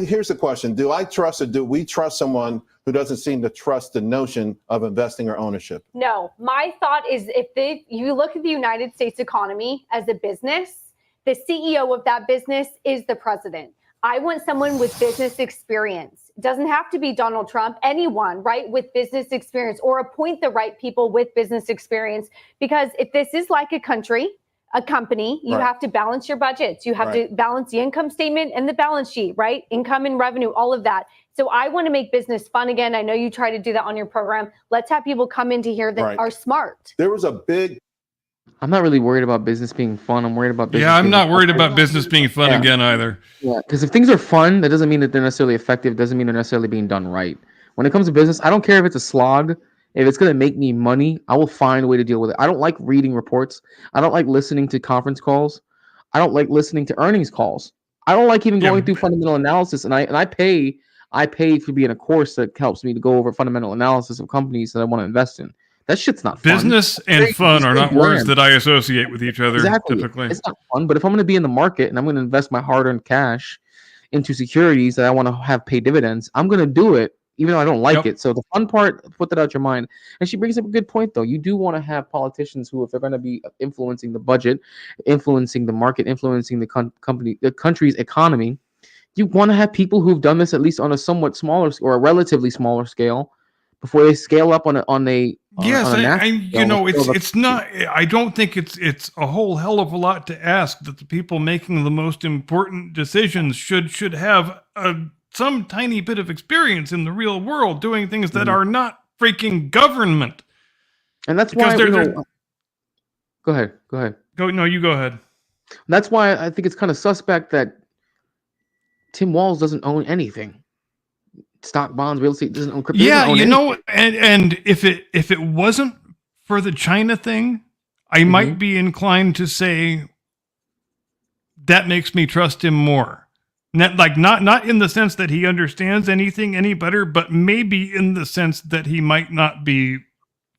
Here's the question. Do I trust, or do we trust someone who doesn't seem to trust the notion of investing or ownership? No, my thought is if you look at the United States economy as a business, the CEO of that business is the president. I want someone with business experience. It doesn't have to be Donald Trump, anyone, right, with business experience, or appoint the right people with business experience. Because if this is like a company, you have to balance your budgets. You have to balance the income statement and the balance sheet, right? Income and revenue, all of that. So I want to make business fun again. I know you try to do that on your program. Let's have people come into here that are smart. There was a big... I'm not really worried about business being fun. I'm worried about business. Yeah, I'm being not worried fun. about business being fun again either. Yeah, because if things are fun, that doesn't mean that they're necessarily effective. Doesn't mean they're necessarily being done right. When it comes to business, I don't care if it's a slog. If it's going to make me money, I will find a way to deal with it. I don't like reading reports. I don't like listening to conference calls. I don't like listening to earnings calls. I don't like even going through fundamental analysis. And I pay to be in a course that helps me to go over fundamental analysis of companies that I want to invest in. That shit's not fun. Business and fun are not words that I associate with each other typically. It's not fun, but if I'm going to be in the market and I'm going to invest my hard-earned cash into securities that I want to have pay dividends, I'm going to do it even though I don't like it. So the fun part, put that out your mind. And she brings up a good point, though. You do want to have politicians who, if they're going to be influencing the budget, influencing the market, influencing the country's economy, you want to have people who've done this at least on a somewhat smaller or a relatively smaller scale before they scale up on a yes, scale. it's not. I don't think it's a whole hell of a lot to ask that the people making the most important decisions should have some tiny bit of experience in the real world doing things that are not freaking government. And that's why. Go ahead. You go ahead. That's why I think it's kind of suspect that Tim Walz doesn't own anything. Stock, bonds, real estate, doesn't own crypto. Yeah, and if it wasn't for the China thing, I might be inclined to say that makes me trust him more. Not in the sense that he understands anything any better, but maybe in the sense that he might not be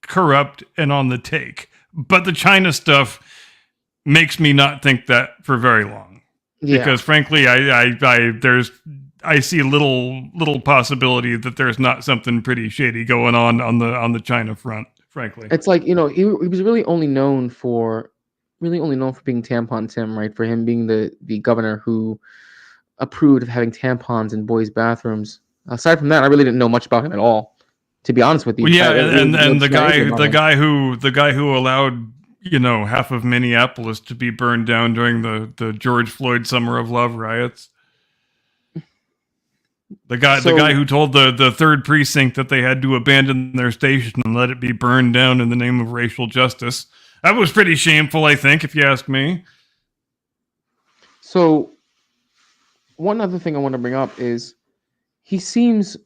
corrupt and on the take. But the China stuff makes me not think that for very long. Yeah. Because frankly, I see little possibility that there's not something pretty shady going on the China front, frankly. It's like, he was really only known for being Tampon Tim, right? For him being the governor who approved of having tampons in boys' bathrooms. Aside from that, I really didn't know much about him at all, to be honest with you. Well, yeah, and the guy who allowed half of Minneapolis to be burned down during the George Floyd Summer of Love riots. The guy who told the third precinct that they had to abandon their station and let it be burned down in the name of racial justice. That was pretty shameful, I think, if you ask me. So, one other thing I want to bring up is he seems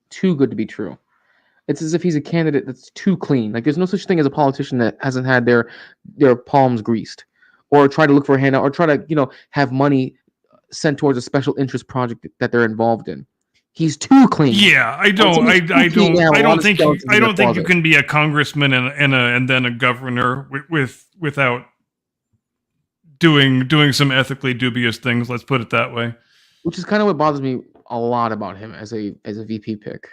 too good to be true. It's as if he's a candidate that's too clean. Like, there's no such thing as a politician that hasn't had their palms greased or try to look for a handout or try to, have money sent towards a special interest project that they're involved in. He's too clean. Yeah, I don't think you can be a congressman and then a governor without doing some ethically dubious things. Let's put it that way. Which is kind of what bothers me a lot about him as a VP pick.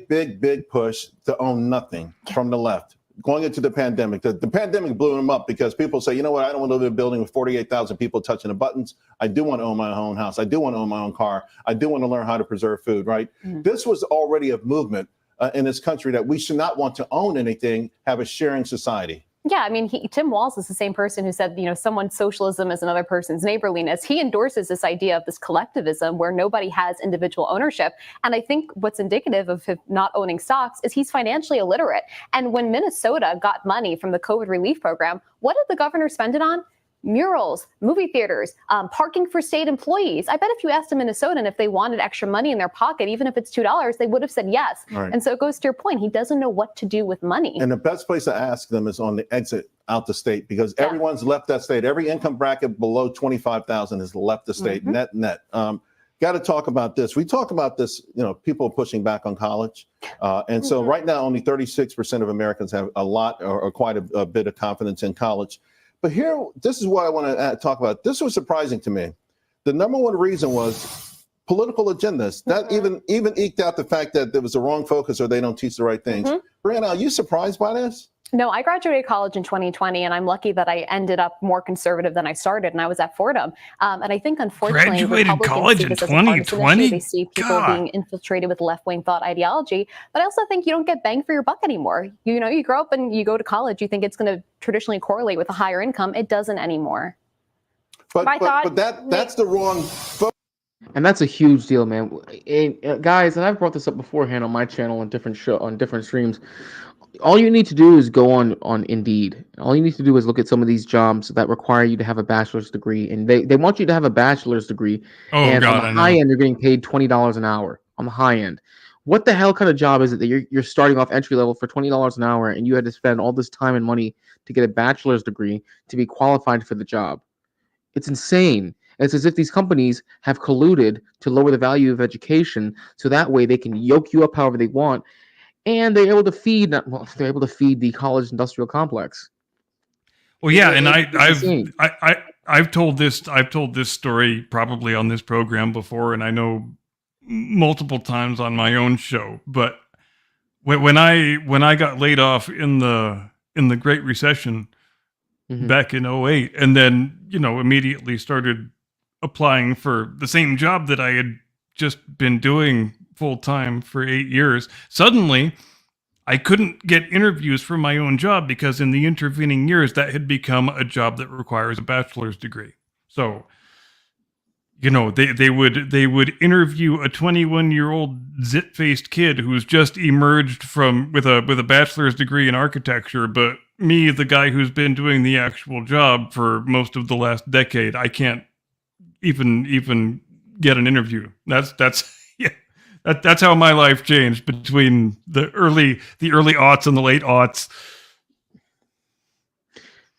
big push to own nothing from the left. Going into the pandemic, the pandemic blew them up because people say, you know what, I don't want to live in a building with 48,000 people touching the buttons. I do want to own my own house. I do want to own my own car. I do want to learn how to preserve food, right? This was already a movement in this country that we should not want to own anything, have a sharing society. Yeah, I mean, Tim Walz is the same person who said, someone's socialism is another person's neighborliness. He endorses this idea of this collectivism where nobody has individual ownership. And I think what's indicative of him not owning stocks is he's financially illiterate. And when Minnesota got money from the COVID relief program, what did the governor spend it on? Murals, movie theaters, parking for state employees. I bet if you asked a Minnesotan if they wanted extra money in their pocket, even if it's $2, they would have said yes. Right. And so it goes to your point. He doesn't know what to do with money. And the best place to ask them is on the exit out the state, because everyone's left that state. Every income bracket below 25,000 has left the state, net. Got to talk about this. We talk about this, people pushing back on college. And so right now, only 36% of Americans have a lot or quite a bit of confidence in college. But here, this is what I want to talk about. This was surprising to me. The number one reason was political agendas. That even eked out the fact that there was a wrong focus or they don't teach the right things. Brianna, are you surprised by this? No, I graduated college in 2020, and I'm lucky that I ended up more conservative than I started, and I was at Fordham. And I think, unfortunately, graduated college in 2020. They see people being infiltrated with left-wing thought ideology. But I also think you don't get bang for your buck anymore. You grow up and you go to college, you think it's going to traditionally correlate with a higher income. It doesn't anymore. But that's the wrong focus. And that's a huge deal, man. And, guys, and I've brought this up beforehand on my channel on different streams. All you need to do is go on Indeed. All you need to do is look at some of these jobs that require you to have a bachelor's degree, and they want you to have a bachelor's degree. On the high end, you're getting paid $20 an hour. On the high end, what the hell kind of job is it that you're starting off entry level for $20 an hour, and you had to spend all this time and money to get a bachelor's degree to be qualified for the job? It's insane. It's as if these companies have colluded to lower the value of education, so that way they can yoke you up however they want. And they're able to feed the college industrial complex. Well, yeah, and I've told this story probably on this program before, and I know multiple times on my own show. But when I got laid off in the Great Recession back in 2008, and then immediately started applying for the same job that I had just been doing full time for 8 years. Suddenly, I couldn't get interviews for my own job because in the intervening years, that had become a job that requires a bachelor's degree. So, they would interview a 21-year-old zit-faced kid who's just emerged with a bachelor's degree in architecture, but me, the guy who's been doing the actual job for most of the last decade, I can't even get an interview. That's That's how my life changed between the early aughts and the late aughts.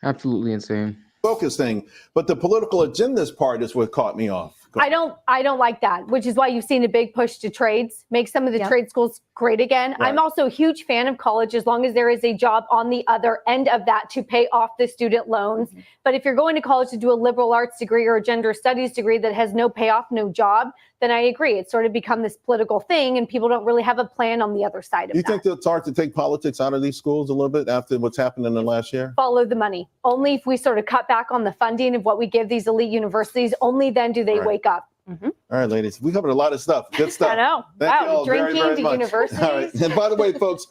Absolutely insane. Focus thing, but the political agendas part is what caught me off. I don't like that, which is why you've seen a big push to trades, make some of the trade schools great again. Right. I'm also a huge fan of college as long as there is a job on the other end of that to pay off the student loans. But if you're going to college to do a liberal arts degree or a gender studies degree that has no payoff, no job, then I agree. It's sort of become this political thing and people don't really have a plan on the other side of You that. think that it's hard to take politics out of these schools a little bit after what's happened in the last year? Follow the money. Only if we sort of cut back on the funding of what we give these elite universities, only then do they wake up. All right, ladies, we covered a lot of stuff. Good stuff. I know. Thank you all Drinking very to much. universities. All right. And by the way, folks,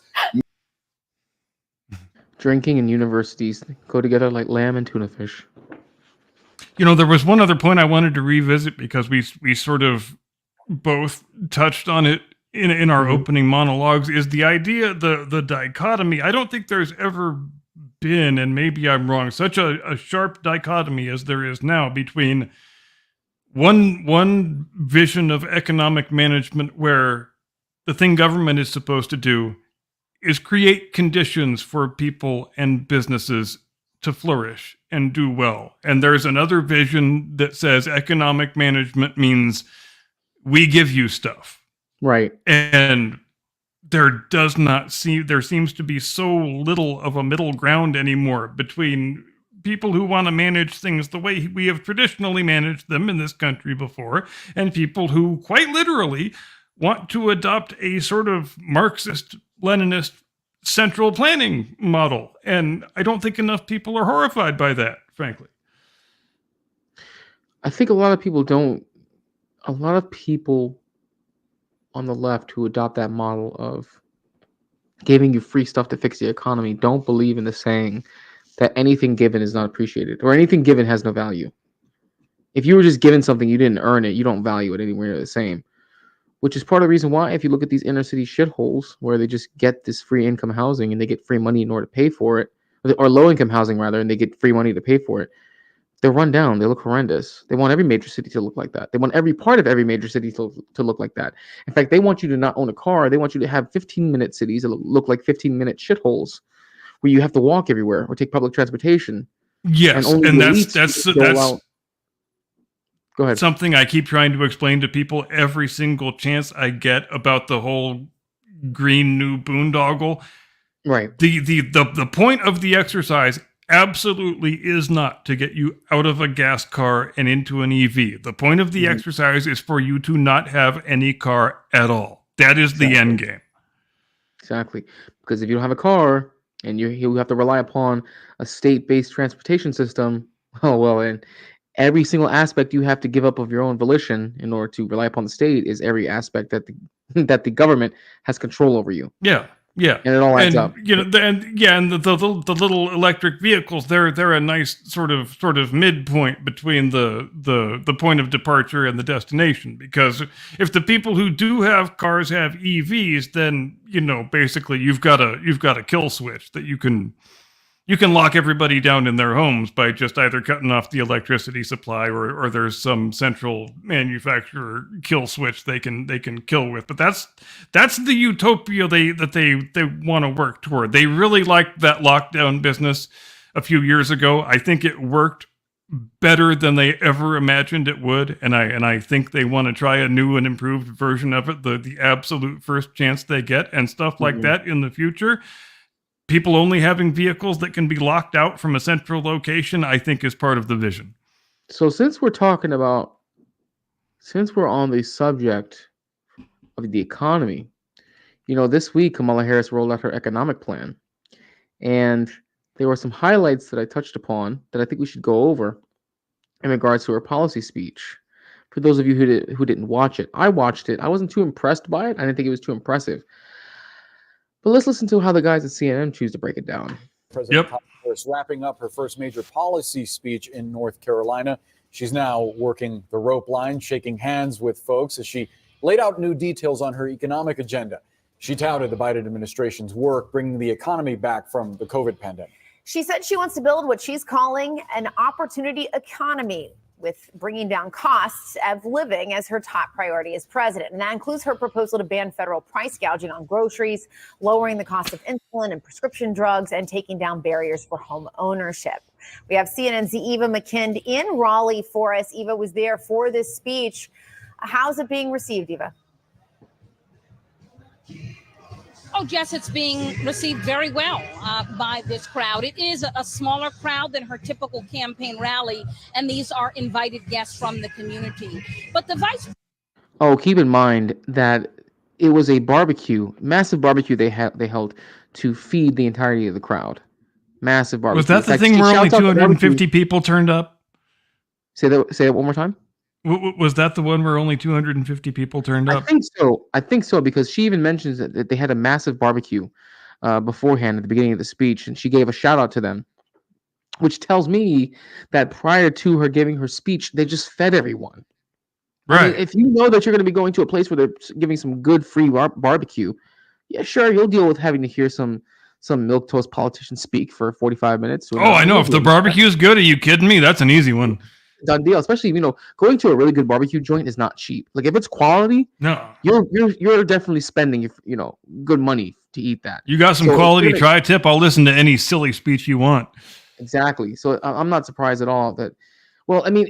Drinking and universities go together like lamb and tuna fish. There was one other point I wanted to revisit because we sort of both touched on it in our opening monologues, is the idea, the dichotomy. I don't think there's ever been, and maybe I'm wrong, such a sharp dichotomy as there is now between one vision of economic management where the thing government is supposed to do is create conditions for people and businesses to flourish and do well. And there's another vision that says economic management means we give you stuff. Right. And there seems to be so little of a middle ground anymore between people who want to manage things the way we have traditionally managed them in this country before, and people who quite literally want to adopt a sort of Marxist-Leninist central planning model. And I don't think enough people are horrified by that, frankly. I think a lot of people don't. A lot of people on the left who adopt that model of giving you free stuff to fix the economy don't believe in the saying that anything given is not appreciated or anything given has no value. If you were just given something, you didn't earn it, you don't value it anywhere near the same. Which is part of the reason why, if you look at these inner city shitholes where they just get this free income housing and they get free money in order to pay for it, or low income housing rather, and they get free money to pay for it, they're run down. They look horrendous. They want every major city to look like that. They want every part of every major city to look like that. In fact, they want you to not own a car. They want you to have 15-minute cities that look like 15-minute shitholes where you have to walk everywhere or take public transportation. Yes, and that's go ahead. Something I keep trying to explain to people every single chance I get about the whole green new boondoggle. Right. The point of the exercise absolutely is not to get you out of a gas car and into an EV. The point of the exercise is for you to not have any car at all. That is the end game. Exactly. Because if you don't have a car and you have to rely upon a state-based transportation system, and every single aspect you have to give up of your own volition in order to rely upon the state is every aspect that the government has control over you. Yeah, and it all adds up. You know, and the little electric vehicles, they're a nice sort of midpoint between the point of departure and the destination. Because if the people who do have cars have EVs, then basically you've got a kill switch that you can lock everybody down in their homes by just either cutting off the electricity supply or there's some central manufacturer kill switch they can kill with. But that's the utopia that they want to work toward. They really liked that lockdown business a few years ago. I think it worked better than they ever imagined it would, and I think they want to try a new and improved version of it, the absolute first chance they get, and stuff like that in the future. People only having vehicles that can be locked out from a central location, I think, is part of the vision. So since we're on the subject of the economy, this week Kamala Harris rolled out her economic plan. And there were some highlights that I touched upon that I think we should go over in regards to her policy speech. For those of you who didn't watch it, I watched it. I wasn't too impressed by it. I didn't think it was too impressive. But let's listen to how the guys at CNN choose to break it down. President Kamala Harris wrapping up her first major policy speech in North Carolina. She's now working the rope line, shaking hands with folks as she laid out new details on her economic agenda. She touted the Biden administration's work bringing the economy back from the COVID pandemic. She said she wants to build what she's calling an opportunity economy, with bringing down costs of living as her top priority as president. And that includes her proposal to ban federal price gouging on groceries, lowering the cost of insulin and prescription drugs, and taking down barriers for home ownership. We have CNN's Eva McKind in Raleigh for us. Eva was there for this speech. How's it being received, Eva? Oh, Jess, it's being received very well by this crowd. It is a smaller crowd than her typical campaign rally, and these are invited guests from the community. But the vice... Oh, keep in mind that it was a massive barbecue they held to feed the entirety of the crowd. Massive barbecue. Was that the thing where only 250 people turned up? Say that one more time. Was that the one where only 250 people turned up? I think so, because she even mentions that they had a massive barbecue beforehand at the beginning of the speech, and she gave a shout out to them, which tells me that prior to her giving her speech, they just fed everyone. Right. I mean, if you know that you're going to be going to a place where they're giving some good free barbecue, yeah, sure, you'll deal with having to hear some milquetoast politician speak for 45 minutes. Oh, I know. If the barbecue is good, are you kidding me? That's an easy one. Done deal. Especially, going to a really good barbecue joint is not cheap. Like, if it's quality, no, you're definitely spending good money to eat that. You got some quality tri-tip. I'll listen to any silly speech you want. Exactly. So I'm not surprised at all that. Well, I mean,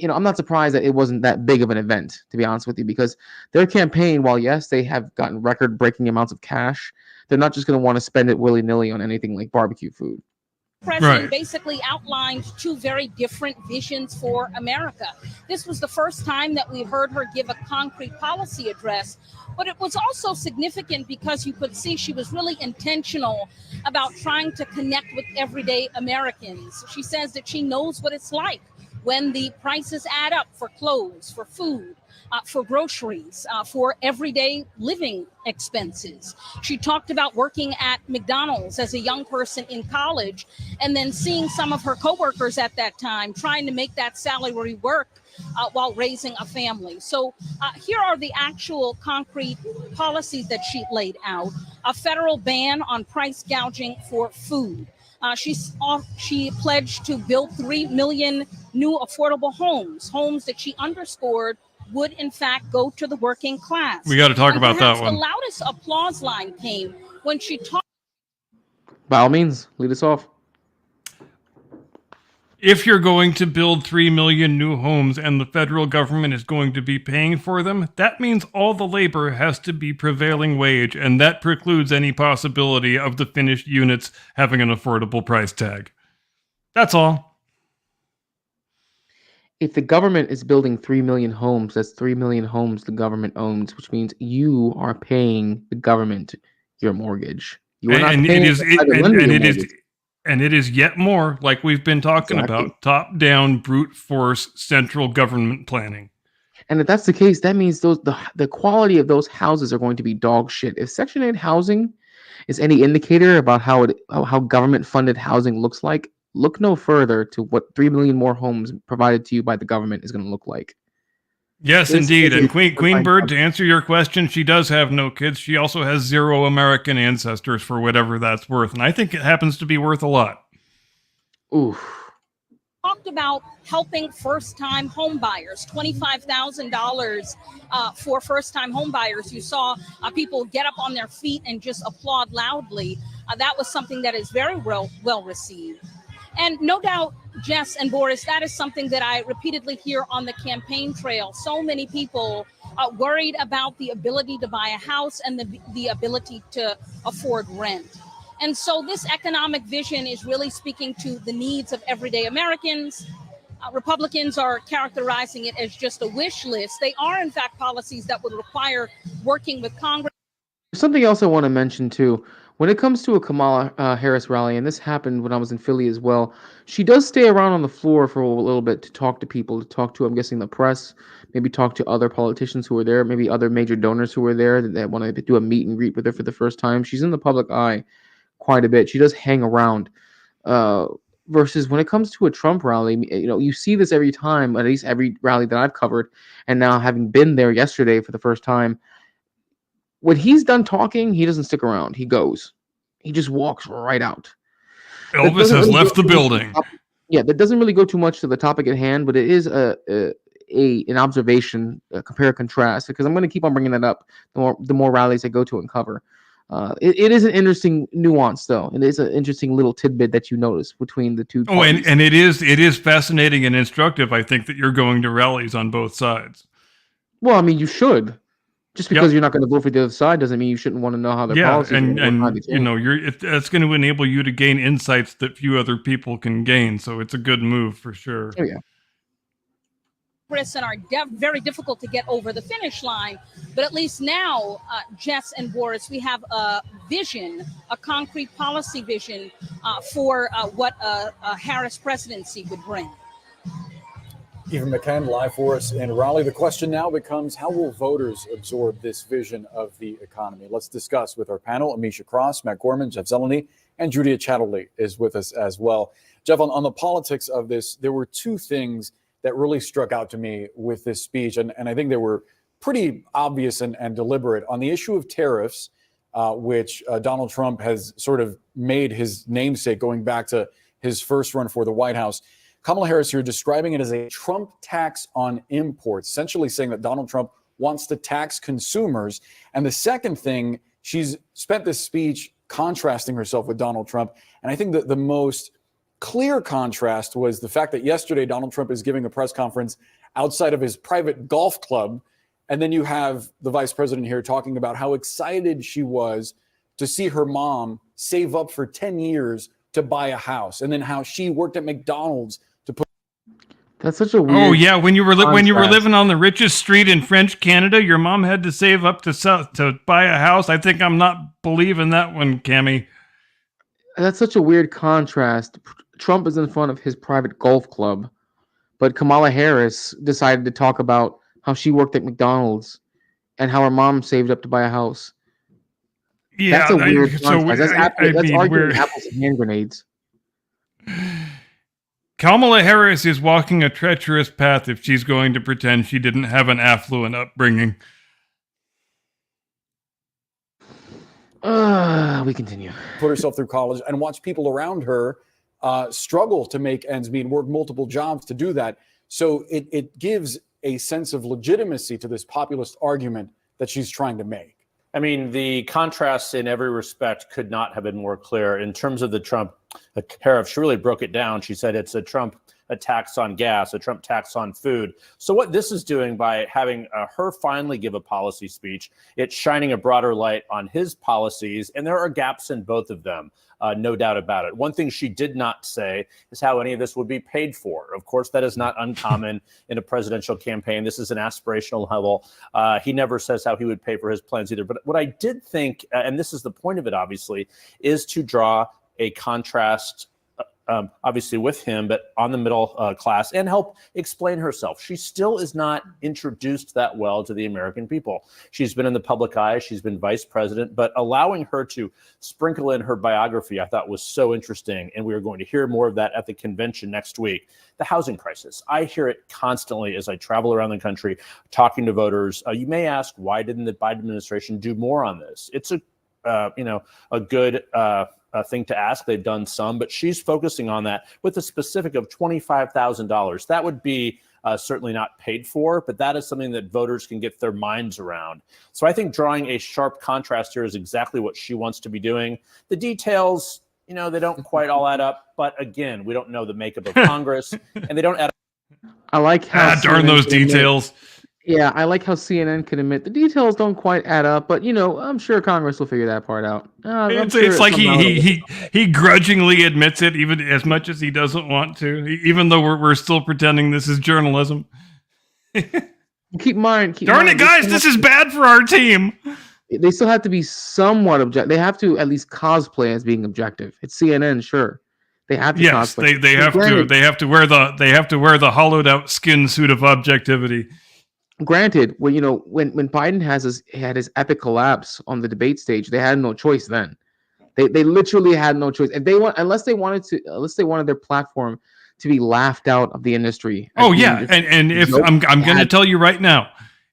I'm not surprised that it wasn't that big of an event, to be honest with you, because their campaign, while yes, they have gotten record-breaking amounts of cash, they're not just going to want to spend it willy-nilly on anything like barbecue food. president Right. basically outlined two very different visions for America. This was the first time that we heard her give a concrete policy address, but it was also significant because you could see she was really intentional about trying to connect with everyday Americans. She says that she knows what it's like when the prices add up for clothes, for food, for groceries, for everyday living expenses. She talked about working at McDonald's as a young person in college and then seeing some of her coworkers at that time trying to make that salary work while raising a family. So here are the actual concrete policies that she laid out. A federal ban on price gouging for food. She pledged to build 3 million new affordable homes that she underscored would in fact go to the working class. We got to talk about that Perhaps one. the loudest applause line came when she talked. By all means, lead us off. If you're going to build 3 million new homes and the federal government is going to be paying for them, that means all the labor has to be prevailing wage, and that precludes any possibility of the finished units having an affordable price tag. That's all. If the government is building 3 million homes, that's 3 million homes the government owns, which means you are paying the government your mortgage. You are not paying the private lender your mortgage. And it is yet more, like we've been talking about, top-down, brute force, central government planning. And if that's the case, that means the quality of those houses are going to be dog shit. If Section 8 housing is any indicator about how government-funded housing looks like, look no further to what 3 million more homes provided to you by the government is going to look like. Yes, indeed. And Queen Bird, to answer your question, she does have no kids. She also has 0 American ancestors, for whatever that's worth. And I think it happens to be worth a lot. Oof. Talked about helping first-time home buyers, $25,000 for first-time home buyers. You saw people get up on their feet and just applaud loudly. That was something that is very well received. And no doubt, Jess and Boris, that is something that I repeatedly hear on the campaign trail. So many people are worried about the ability to buy a house and the ability to afford rent. And so this economic vision is really speaking to the needs of everyday Americans. Republicans are characterizing it as just a wish list. They are, in fact, policies that would require working with Congress. Something else I want to mention, too. When it comes to a Kamala Harris rally, and this happened when I was in Philly as well, she does stay around on the floor for a little bit to talk to people, to talk to, I'm guessing, the press, maybe talk to other politicians who were there, maybe other major donors who were there that want to do a meet and greet with her for the first time. She's in the public eye quite a bit. She does hang around. Versus when it comes to a Trump rally, you see this every time, at least every rally that I've covered, and now having been there yesterday for the first time, when he's done talking, he doesn't stick around. He goes. He just walks right out. Elvis has left the building. Yeah, that doesn't really go too much to the topic at hand, but it is an observation, compare contrast, because I'm going to keep on bringing that up the more rallies I go to and cover. It is an interesting nuance, though. It is an interesting little tidbit that you notice between the two parties. And it is fascinating and instructive, I think, that you're going to rallies on both sides. Well, I mean, you should. Just because you're not going to vote for the other side doesn't mean you shouldn't want to know how their policies are. And it's going to enable you to gain insights that few other people can gain. So it's a good move for sure. Oh, yeah. And are very difficult to get over the finish line. But at least now, Jess and Boris, we have a vision, a concrete policy vision for what a Harris presidency would bring. Eva McCann live for us in Raleigh. The question now becomes, how will voters absorb this vision of the economy? Let's discuss with our panel. Amisha Cross, Matt Gorman, Jeff Zeleny, and Judea Chatterley is with us as well. Jeff, on the politics of this, there were two things that really struck out to me with this speech, and I think they were pretty obvious and deliberate. On the issue of tariffs, which Donald Trump has sort of made his namesake going back to his first run for the White House, Kamala Harris here describing it as a Trump tax on imports, essentially saying that Donald Trump wants to tax consumers. And the second thing, she's spent this speech contrasting herself with Donald Trump. And I think that the most clear contrast was the fact that yesterday Donald Trump is giving a press conference outside of his private golf club. And then you have the vice president here talking about how excited she was to see her mom save up for 10 years to buy a house, and then how she worked at McDonald's to put. That's such a weird. Oh yeah, when you were contrast. living on the richest street in French Canada, your mom had to save up to buy a house. I think I'm not believing that one, Cammie. That's such a weird contrast. Trump is in front of his private golf club, but Kamala Harris decided to talk about how she worked at McDonald's and how her mom saved up to buy a house. Yeah, that's a weird contrast. That's arguing we're- apples and hand grenades. Kamala Harris is walking a treacherous path if she's going to pretend she didn't have an affluent upbringing. We continue. Put herself through college and watch people around her struggle to make ends meet and work multiple jobs to do that. So it gives a sense of legitimacy to this populist argument that she's trying to make. I mean, the contrast in every respect could not have been more clear. In terms of the Trump tariff, she really broke it down. She said it's a tax on gas, a Trump tax on food. So what this is doing by having her finally give a policy speech, it's shining a broader light on his policies, and there are gaps in both of them, no doubt about it. One thing she did not say is how any of this would be paid for. Of course, that is not uncommon in a presidential campaign. This is an aspirational level. He never says how he would pay for his plans either. But what I did think, and this is the point of it, obviously, is to draw a contrast obviously with him, but on the middle class, and help explain herself. She still is not introduced that well to the American people. She's been in the public eye. She's been vice president, but allowing her to sprinkle in her biography, I thought was so interesting. And we are going to hear more of that at the convention next week. The housing crisis. I hear it constantly as I travel around the country talking to voters. You may ask, why didn't the Biden administration do more on this? It's a good thing to ask. They've done some, but she's focusing on that with a specific of $25,000. That would be certainly not paid for, but that is something that voters can get their minds around. So I think drawing a sharp contrast here is exactly what she wants to be doing. The details, they don't quite all add up, but again, we don't know the makeup of Congress, and they don't add up. I like how darn those details. Yeah, I like how CNN can admit the details don't quite add up, but I'm sure Congress will figure that part out. It's like he grudgingly admits it, even as much as he doesn't want to, even though we're still pretending this is journalism. Keep in mind, darn it, guys, this is bad for our team. They still have to be somewhat objective. They have to at least cosplay as being objective. It's CNN, sure. They have to. Yes, cosplay. they have to. They have to wear the hollowed out skin suit of objectivity. Granted, when Biden had his epic collapse on the debate stage, they had no choice then. They literally had no choice. And unless they wanted their platform to be laughed out of the industry. Oh yeah, and if I'm going to tell you right now,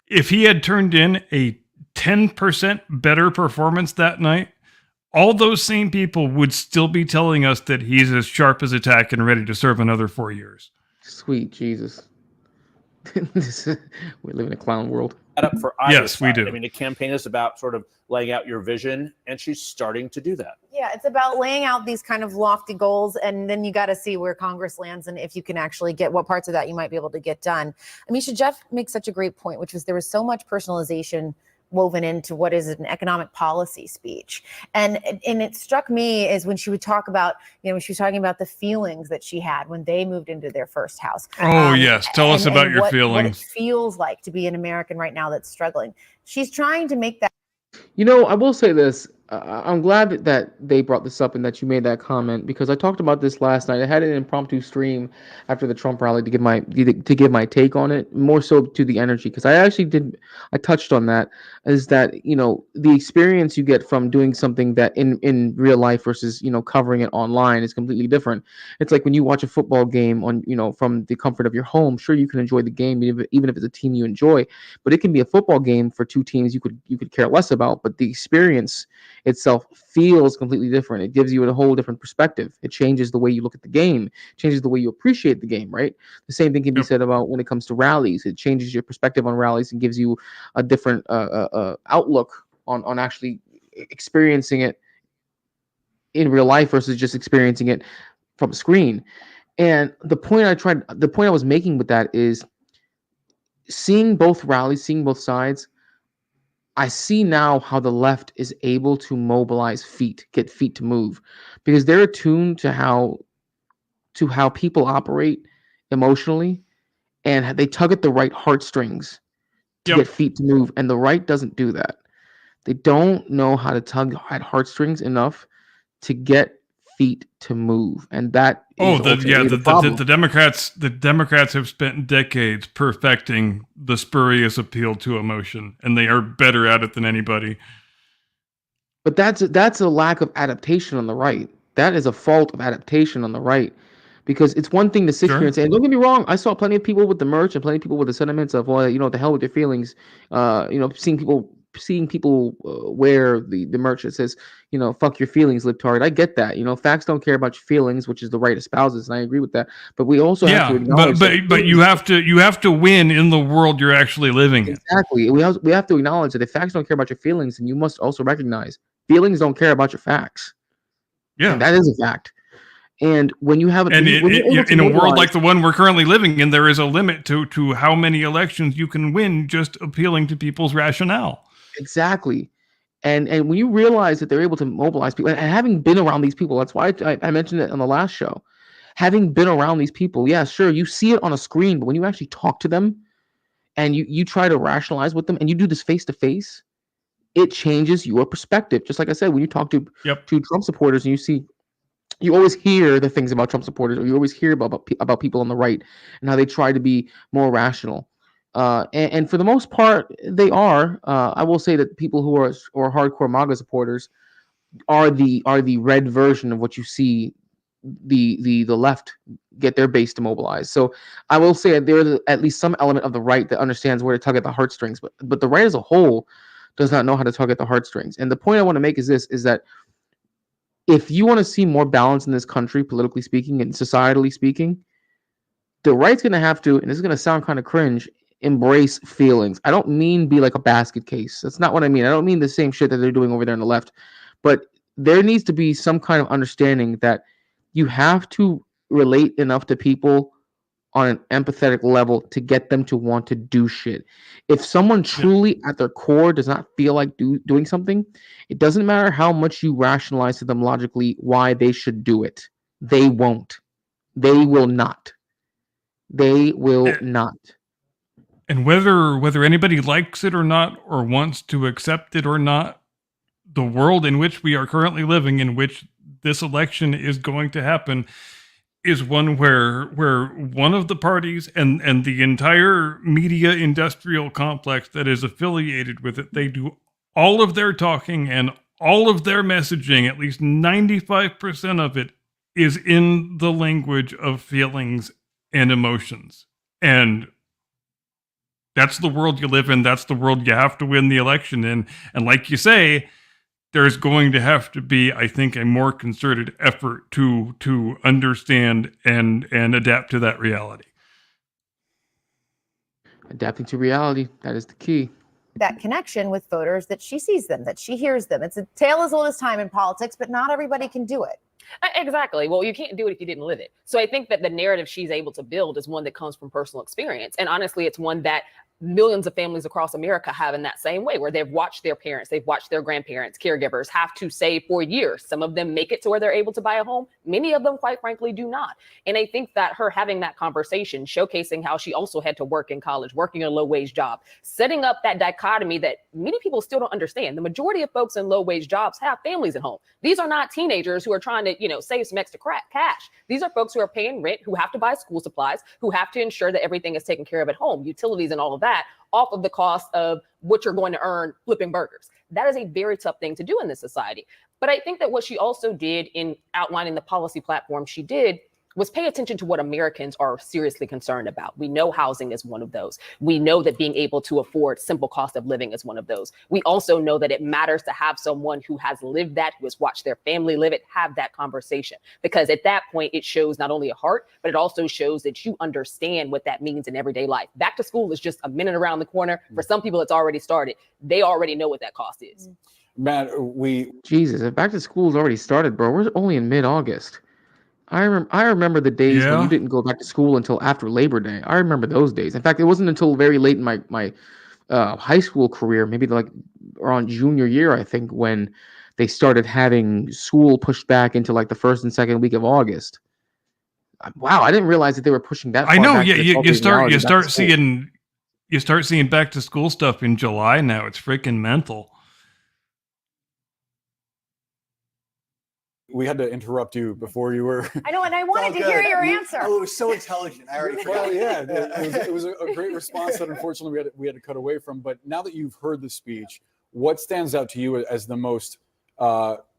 if he had turned in a 10% better performance that night, all those same people would still be telling us that he's as sharp as a tack and ready to serve another 4 years. Sweet Jesus. We live in a clown world. Up for either yes, side. we do. I mean, a campaign is about sort of laying out your vision, and she's starting to do that. Yeah, it's about laying out these kind of lofty goals, and then you got to see where Congress lands and if you can actually get what parts of that you might be able to get done. Amisha, Jeff makes such a great point, which was there was so much personalization woven into what is an economic policy speech. And it struck me is when she would talk about, when she was talking about the feelings that she had when they moved into their first house. Oh, yes. Tell us about your feelings. What it feels like to be an American right now that's struggling. She's trying to make that. I will say this. I'm glad that they brought this up and that you made that comment, because I talked about this last night. I had an impromptu stream after the Trump rally to give my take on it, more so to the energy, because I touched on that, is that the experience you get from doing something that in real life versus covering it online is completely different. It's like when you watch a football game on from the comfort of your home. Sure, you can enjoy the game even if it's a team you enjoy, but it can be a football game for two teams you could care less about, but the experience itself feels completely different. It gives you a whole different perspective. It changes the way you look at the game, changes the way you appreciate the game, right? The same thing can be said about when it comes to rallies. It changes your perspective on rallies and gives you a different outlook on actually experiencing it in real life versus just experiencing it from a screen. And the point I was making with that is seeing both rallies, seeing both sides, I see now how the left is able to mobilize feet, get feet to move, because they're attuned to how people operate emotionally, and they tug at the right heartstrings to get feet to move, and the right doesn't do that. They don't know how to tug at heartstrings enough to get feet to move, and that is the problem. The Democrats have spent decades perfecting the spurious appeal to emotion, and they are better at it than anybody. But that's a lack of adaptation on the right. That is a fault of adaptation on the right, because it's one thing to sit here and say, and don't get me wrong, I saw plenty of people with the merch and plenty of people with the sentiments of, well, the hell with your feelings, seeing people wear the merch that says, fuck your feelings, libtard. I get that. Facts don't care about your feelings, which is the right espouses, and I agree with that. But we also have to acknowledge but you have to win in the world you're actually living in. Exactly. We have to acknowledge that if facts don't care about your feelings, then you must also recognize feelings don't care about your facts. Yeah. And that is a fact. And when you have in a world like the one we're currently living in, there is a limit to how many elections you can win just appealing to people's rationale. Exactly. And when you realize that they're able to mobilize people, and having been around these people, that's why I mentioned it on the last show. Having been around these people, yeah, sure, you see it on a screen, but when you actually talk to them and you try to rationalize with them and you do this face to face, it changes your perspective. Just like I said, when you talk to Trump supporters and you always hear the things about Trump supporters, or you always hear about people on the right and how they try to be more rational. And for the most part, they are. I will say that people who are hardcore MAGA supporters are the red version of what you see the left get their base to mobilize. So I will say that there is at least some element of the right that understands where to tug at the heartstrings, but the right as a whole does not know how to tug at the heartstrings. And the point I want to make is this: is that if you want to see more balance in this country, politically speaking and societally speaking, the right's going to have to, and this is going to sound kind of cringe, embrace feelings. I don't mean be like a basket case. That's not what I mean. I don't mean the same shit that they're doing over there on the left. But there needs to be some kind of understanding that you have to relate enough to people on an empathetic level to get them to want to do shit. If someone truly at their core does not feel like doing something, it doesn't matter how much you rationalize to them logically why they should do it. They won't. They will not. They will not. And whether anybody likes it or not, or wants to accept it or not, the world in which we are currently living, in which this election is going to happen, is one where one of the parties and the entire media industrial complex that is affiliated with it, they do all of their talking and all of their messaging, at least 95% of it, is in the language of feelings and emotions. And that's the world you live in. That's the world you have to win the election in. And like you say, there's going to have to be, I think, a more concerted effort to understand and adapt to that reality. Adapting to reality, that is the key. That connection with voters, that she sees them, that she hears them. It's a tale as old as time in politics, but not everybody can do it. Exactly. Well, you can't do it if you didn't live it. So I think that the narrative she's able to build is one that comes from personal experience. And honestly, it's one that millions of families across America have in that same way, where they've watched their parents, they've watched their grandparents, caregivers have to save for years. Some of them make it to where they're able to buy a home. Many of them, quite frankly, do not. And I think that her having that conversation, showcasing how she also had to work in college, working a low wage job, setting up that dichotomy that many people still don't understand. The majority of folks in low wage jobs have families at home. These are not teenagers who are trying to, save some extra cash. These are folks who are paying rent, who have to buy school supplies, who have to ensure that everything is taken care of at home, utilities and all of that, off of the cost of what you're going to earn flipping burgers. That is a very tough thing to do in this society. But I think that what she also did in outlining the policy platform she did was pay attention to what Americans are seriously concerned about. We know housing is one of those. We know that being able to afford simple cost of living is one of those. We also know that it matters to have someone who has lived that, who has watched their family live it, have that conversation. Because at that point, it shows not only a heart, but it also shows that you understand what that means in everyday life. Back to school is just a minute around the corner. For some people, it's already started. They already know what that cost is. Matt, Jesus, if back to school's already started, bro. We're only in mid-August. I remember the days when you didn't go back to school until after Labor Day. I remember those days. In fact, it wasn't until very late in my high school career, maybe like around junior year, I think, when they started having school pushed back into like the first and second week of August. Wow, I didn't realize that they were pushing that I far know. back Yeah, to you 12 start days back to school. you start seeing back to school stuff in July now. It's freaking mental. We had to interrupt you before you were. I know, and I wanted to hear your answer. Oh, it was so intelligent. I already Well, forgot. yeah, it was a great response that unfortunately we had to cut away from. But now that you've heard the speech, what stands out to you as the most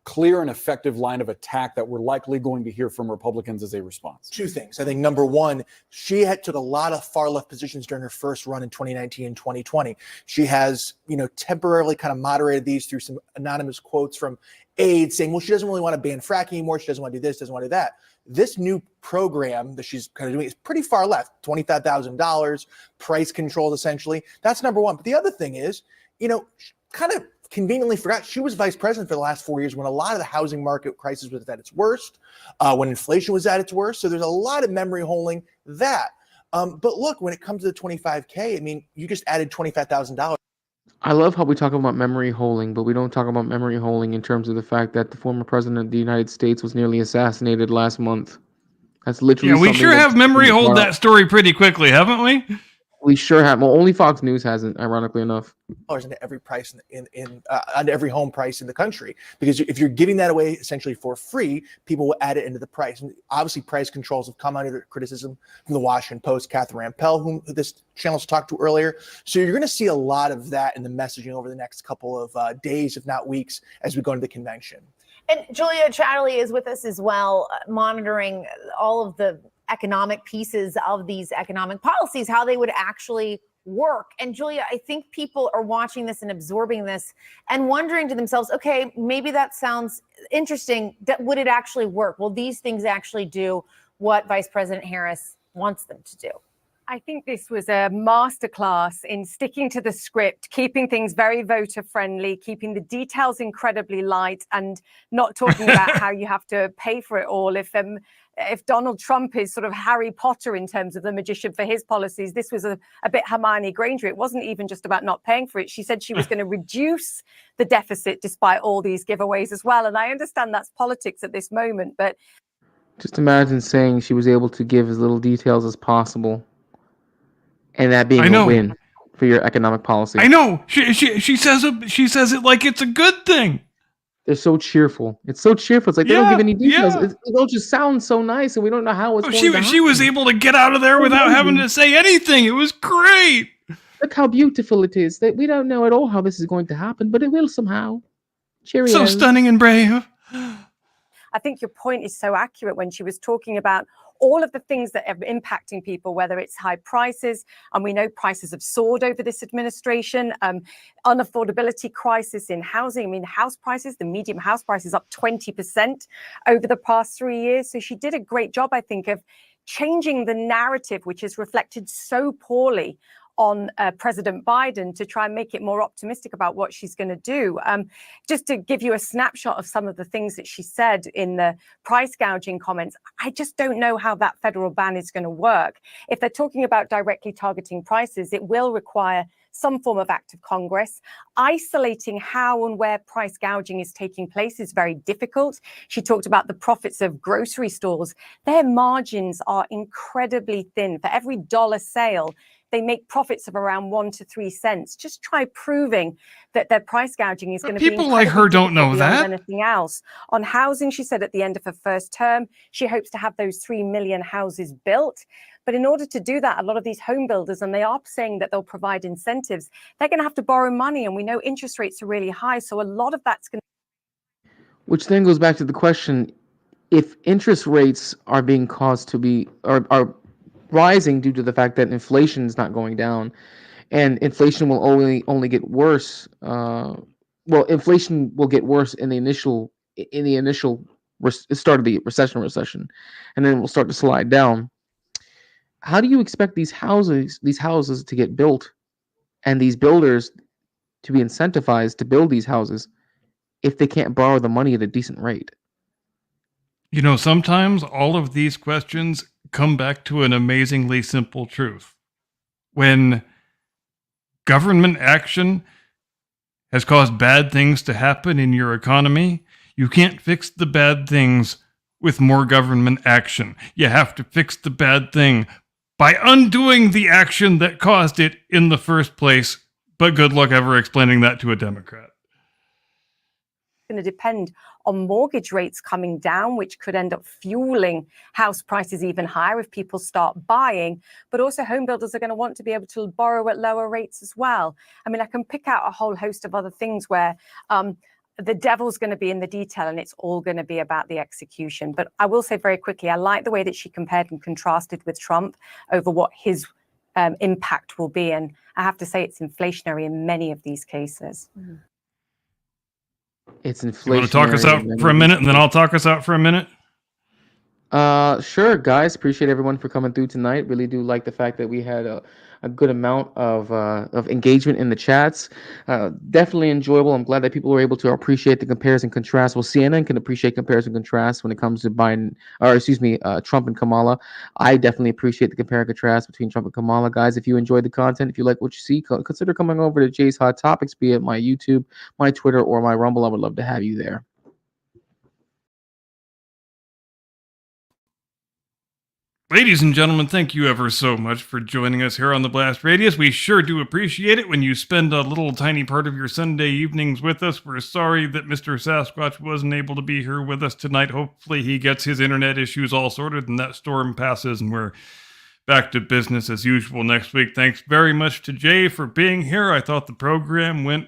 clear and effective line of attack that we're likely going to hear from Republicans as a response? Two things. I think number one, she took a lot of far left positions during her first run in 2019 and 2020. She has, temporarily kind of moderated these through some anonymous quotes from aides saying, well, she doesn't really want to ban fracking anymore. She doesn't want to do this, doesn't want to do that. This new program that she's kind of doing is pretty far left, $25,000, price controls essentially. That's number one. But the other thing is, kind of conveniently forgot she was vice president for the last 4 years when a lot of the housing market crisis was at its worst, when inflation was at its worst. So there's a lot of memory holding that. But look, when it comes to the 25K, I mean, you just added $25,000. I love how we talk about memory holding, but we don't talk about memory holding in terms of the fact that the former president of the United States was nearly assassinated last month. That's literally Yeah, we something sure that's have memory been hold brought that up. story pretty quickly, haven't we? We sure have. Well, only Fox News hasn't, ironically enough. Into every price on every home price in the country, because if you're giving that away essentially for free, people will add it into the price. And obviously, price controls have come under criticism from the Washington Post, Catherine Rampell, whom this channel's talked to earlier. So you're going to see a lot of that in the messaging over the next couple of days, if not weeks, as we go into the convention. And Julia Chatterley is with us as well, monitoring all of the economic pieces of these economic policies, how they would actually work. And Julia, I think people are watching this and absorbing this and wondering to themselves, okay, maybe that sounds interesting. Would it actually work? Will these things actually do what Vice President Harris wants them to do? I think this was a masterclass in sticking to the script, keeping things very voter friendly, keeping the details incredibly light, and not talking about how you have to pay for it all. If Donald Trump is sort of Harry Potter in terms of the magician for his policies, this was a bit Hermione Granger. It wasn't even just about not paying for it. She said she was going to reduce the deficit despite all these giveaways as well. And I understand that's politics at this moment, but Just imagine saying she was able to give as little details as possible, and that being a win for your economic policy. I know. She says it like it's a good thing. They're so cheerful. It's so cheerful. It's like they don't give any details. It all just sounds so nice, and we don't know how it's going to happen. She was able to get out of there without having to say anything. It was great. Look how beautiful it is. That we don't know at all how this is going to happen, but it will somehow. Cheerio. So stunning and brave. I think your point is so accurate when she was talking about all of the things that are impacting people, whether it's high prices, and we know prices have soared over this administration, unaffordability crisis in housing. I mean, house prices, the median house price is up 20% over the past 3 years. So she did a great job, I think, of changing the narrative, which is reflected so poorly on President Biden, to try and make it more optimistic about what she's going to do. Just to give you a snapshot of some of the things that she said in the price gouging comments, I just don't know how that federal ban is going to work. If they're talking about directly targeting prices, it will require some form of act of Congress. Isolating how and where price gouging is taking place is very difficult. She talked about the profits of grocery stores. Their margins are incredibly thin. For every dollar sale, they make profits of around 1 to 3 cents. Just try proving that their price gouging is going to be people like her don't know that. Anything else. On housing, she said at the end of her first term, she hopes to have those 3 million houses built. But in order to do that, a lot of these home builders, and they are saying that they'll provide incentives, they're going to have to borrow money. And we know interest rates are really high. So a lot of that's going to. Which then goes back to the question, if interest rates are being caused to be, are rising due to the fact that inflation is not going down, and inflation will only get worse. Inflation will get worse in the initial start of the recession, and then it will start to slide down. How do you expect these houses to get built, and these builders to be incentivized to build these houses if they can't borrow the money at a decent rate? You know, sometimes all of these questions come back to an amazingly simple truth. When government action has caused bad things to happen in your economy, you can't fix the bad things with more government action. You have to fix the bad thing by undoing the action that caused it in the first place. But good luck ever explaining that to a Democrat. Going to depend on mortgage rates coming down, which could end up fueling house prices even higher if people start buying. But also home builders are going to want to be able to borrow at lower rates as well. I mean, I can pick out a whole host of other things where the devil's going to be in the detail, and it's all going to be about the execution. But I will say very quickly, I like the way that she compared and contrasted with Trump over what his impact will be. And I have to say it's inflationary in many of these cases. Mm-hmm. It's inflationary. You want to talk us out for a minute, and then I'll talk us out for a minute? Sure, guys. Appreciate everyone for coming through tonight. Really do like the fact that we had a good amount of engagement in the chats. Definitely enjoyable. I'm glad that people were able to appreciate the comparison contrast. Well, CNN can appreciate comparison contrast when it comes to Trump and Kamala. I definitely appreciate the compare and contrast between Trump and Kamala. Guys, if you enjoyed the content, if you like what you see, consider coming over to Jay's Hot Topics, be it my YouTube, my Twitter, or my Rumble. I would love to have you there. Ladies and gentlemen, thank you ever so much for joining us here on the Blast Radius. We sure do appreciate it when you spend a little tiny part of your Sunday evenings with us. We're sorry that Mr. Sasquatch wasn't able to be here with us tonight. Hopefully he gets his internet issues all sorted and that storm passes and we're back to business as usual next week. Thanks very much to Jay for being here. I thought the program went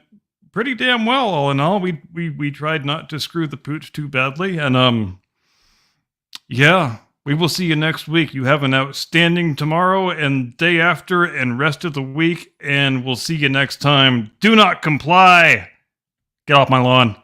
pretty damn well, all in all. We tried not to screw the pooch too badly, and yeah. We will see you next week. You have an outstanding tomorrow and day after and rest of the week, and we'll see you next time. Do not comply. Get off my lawn.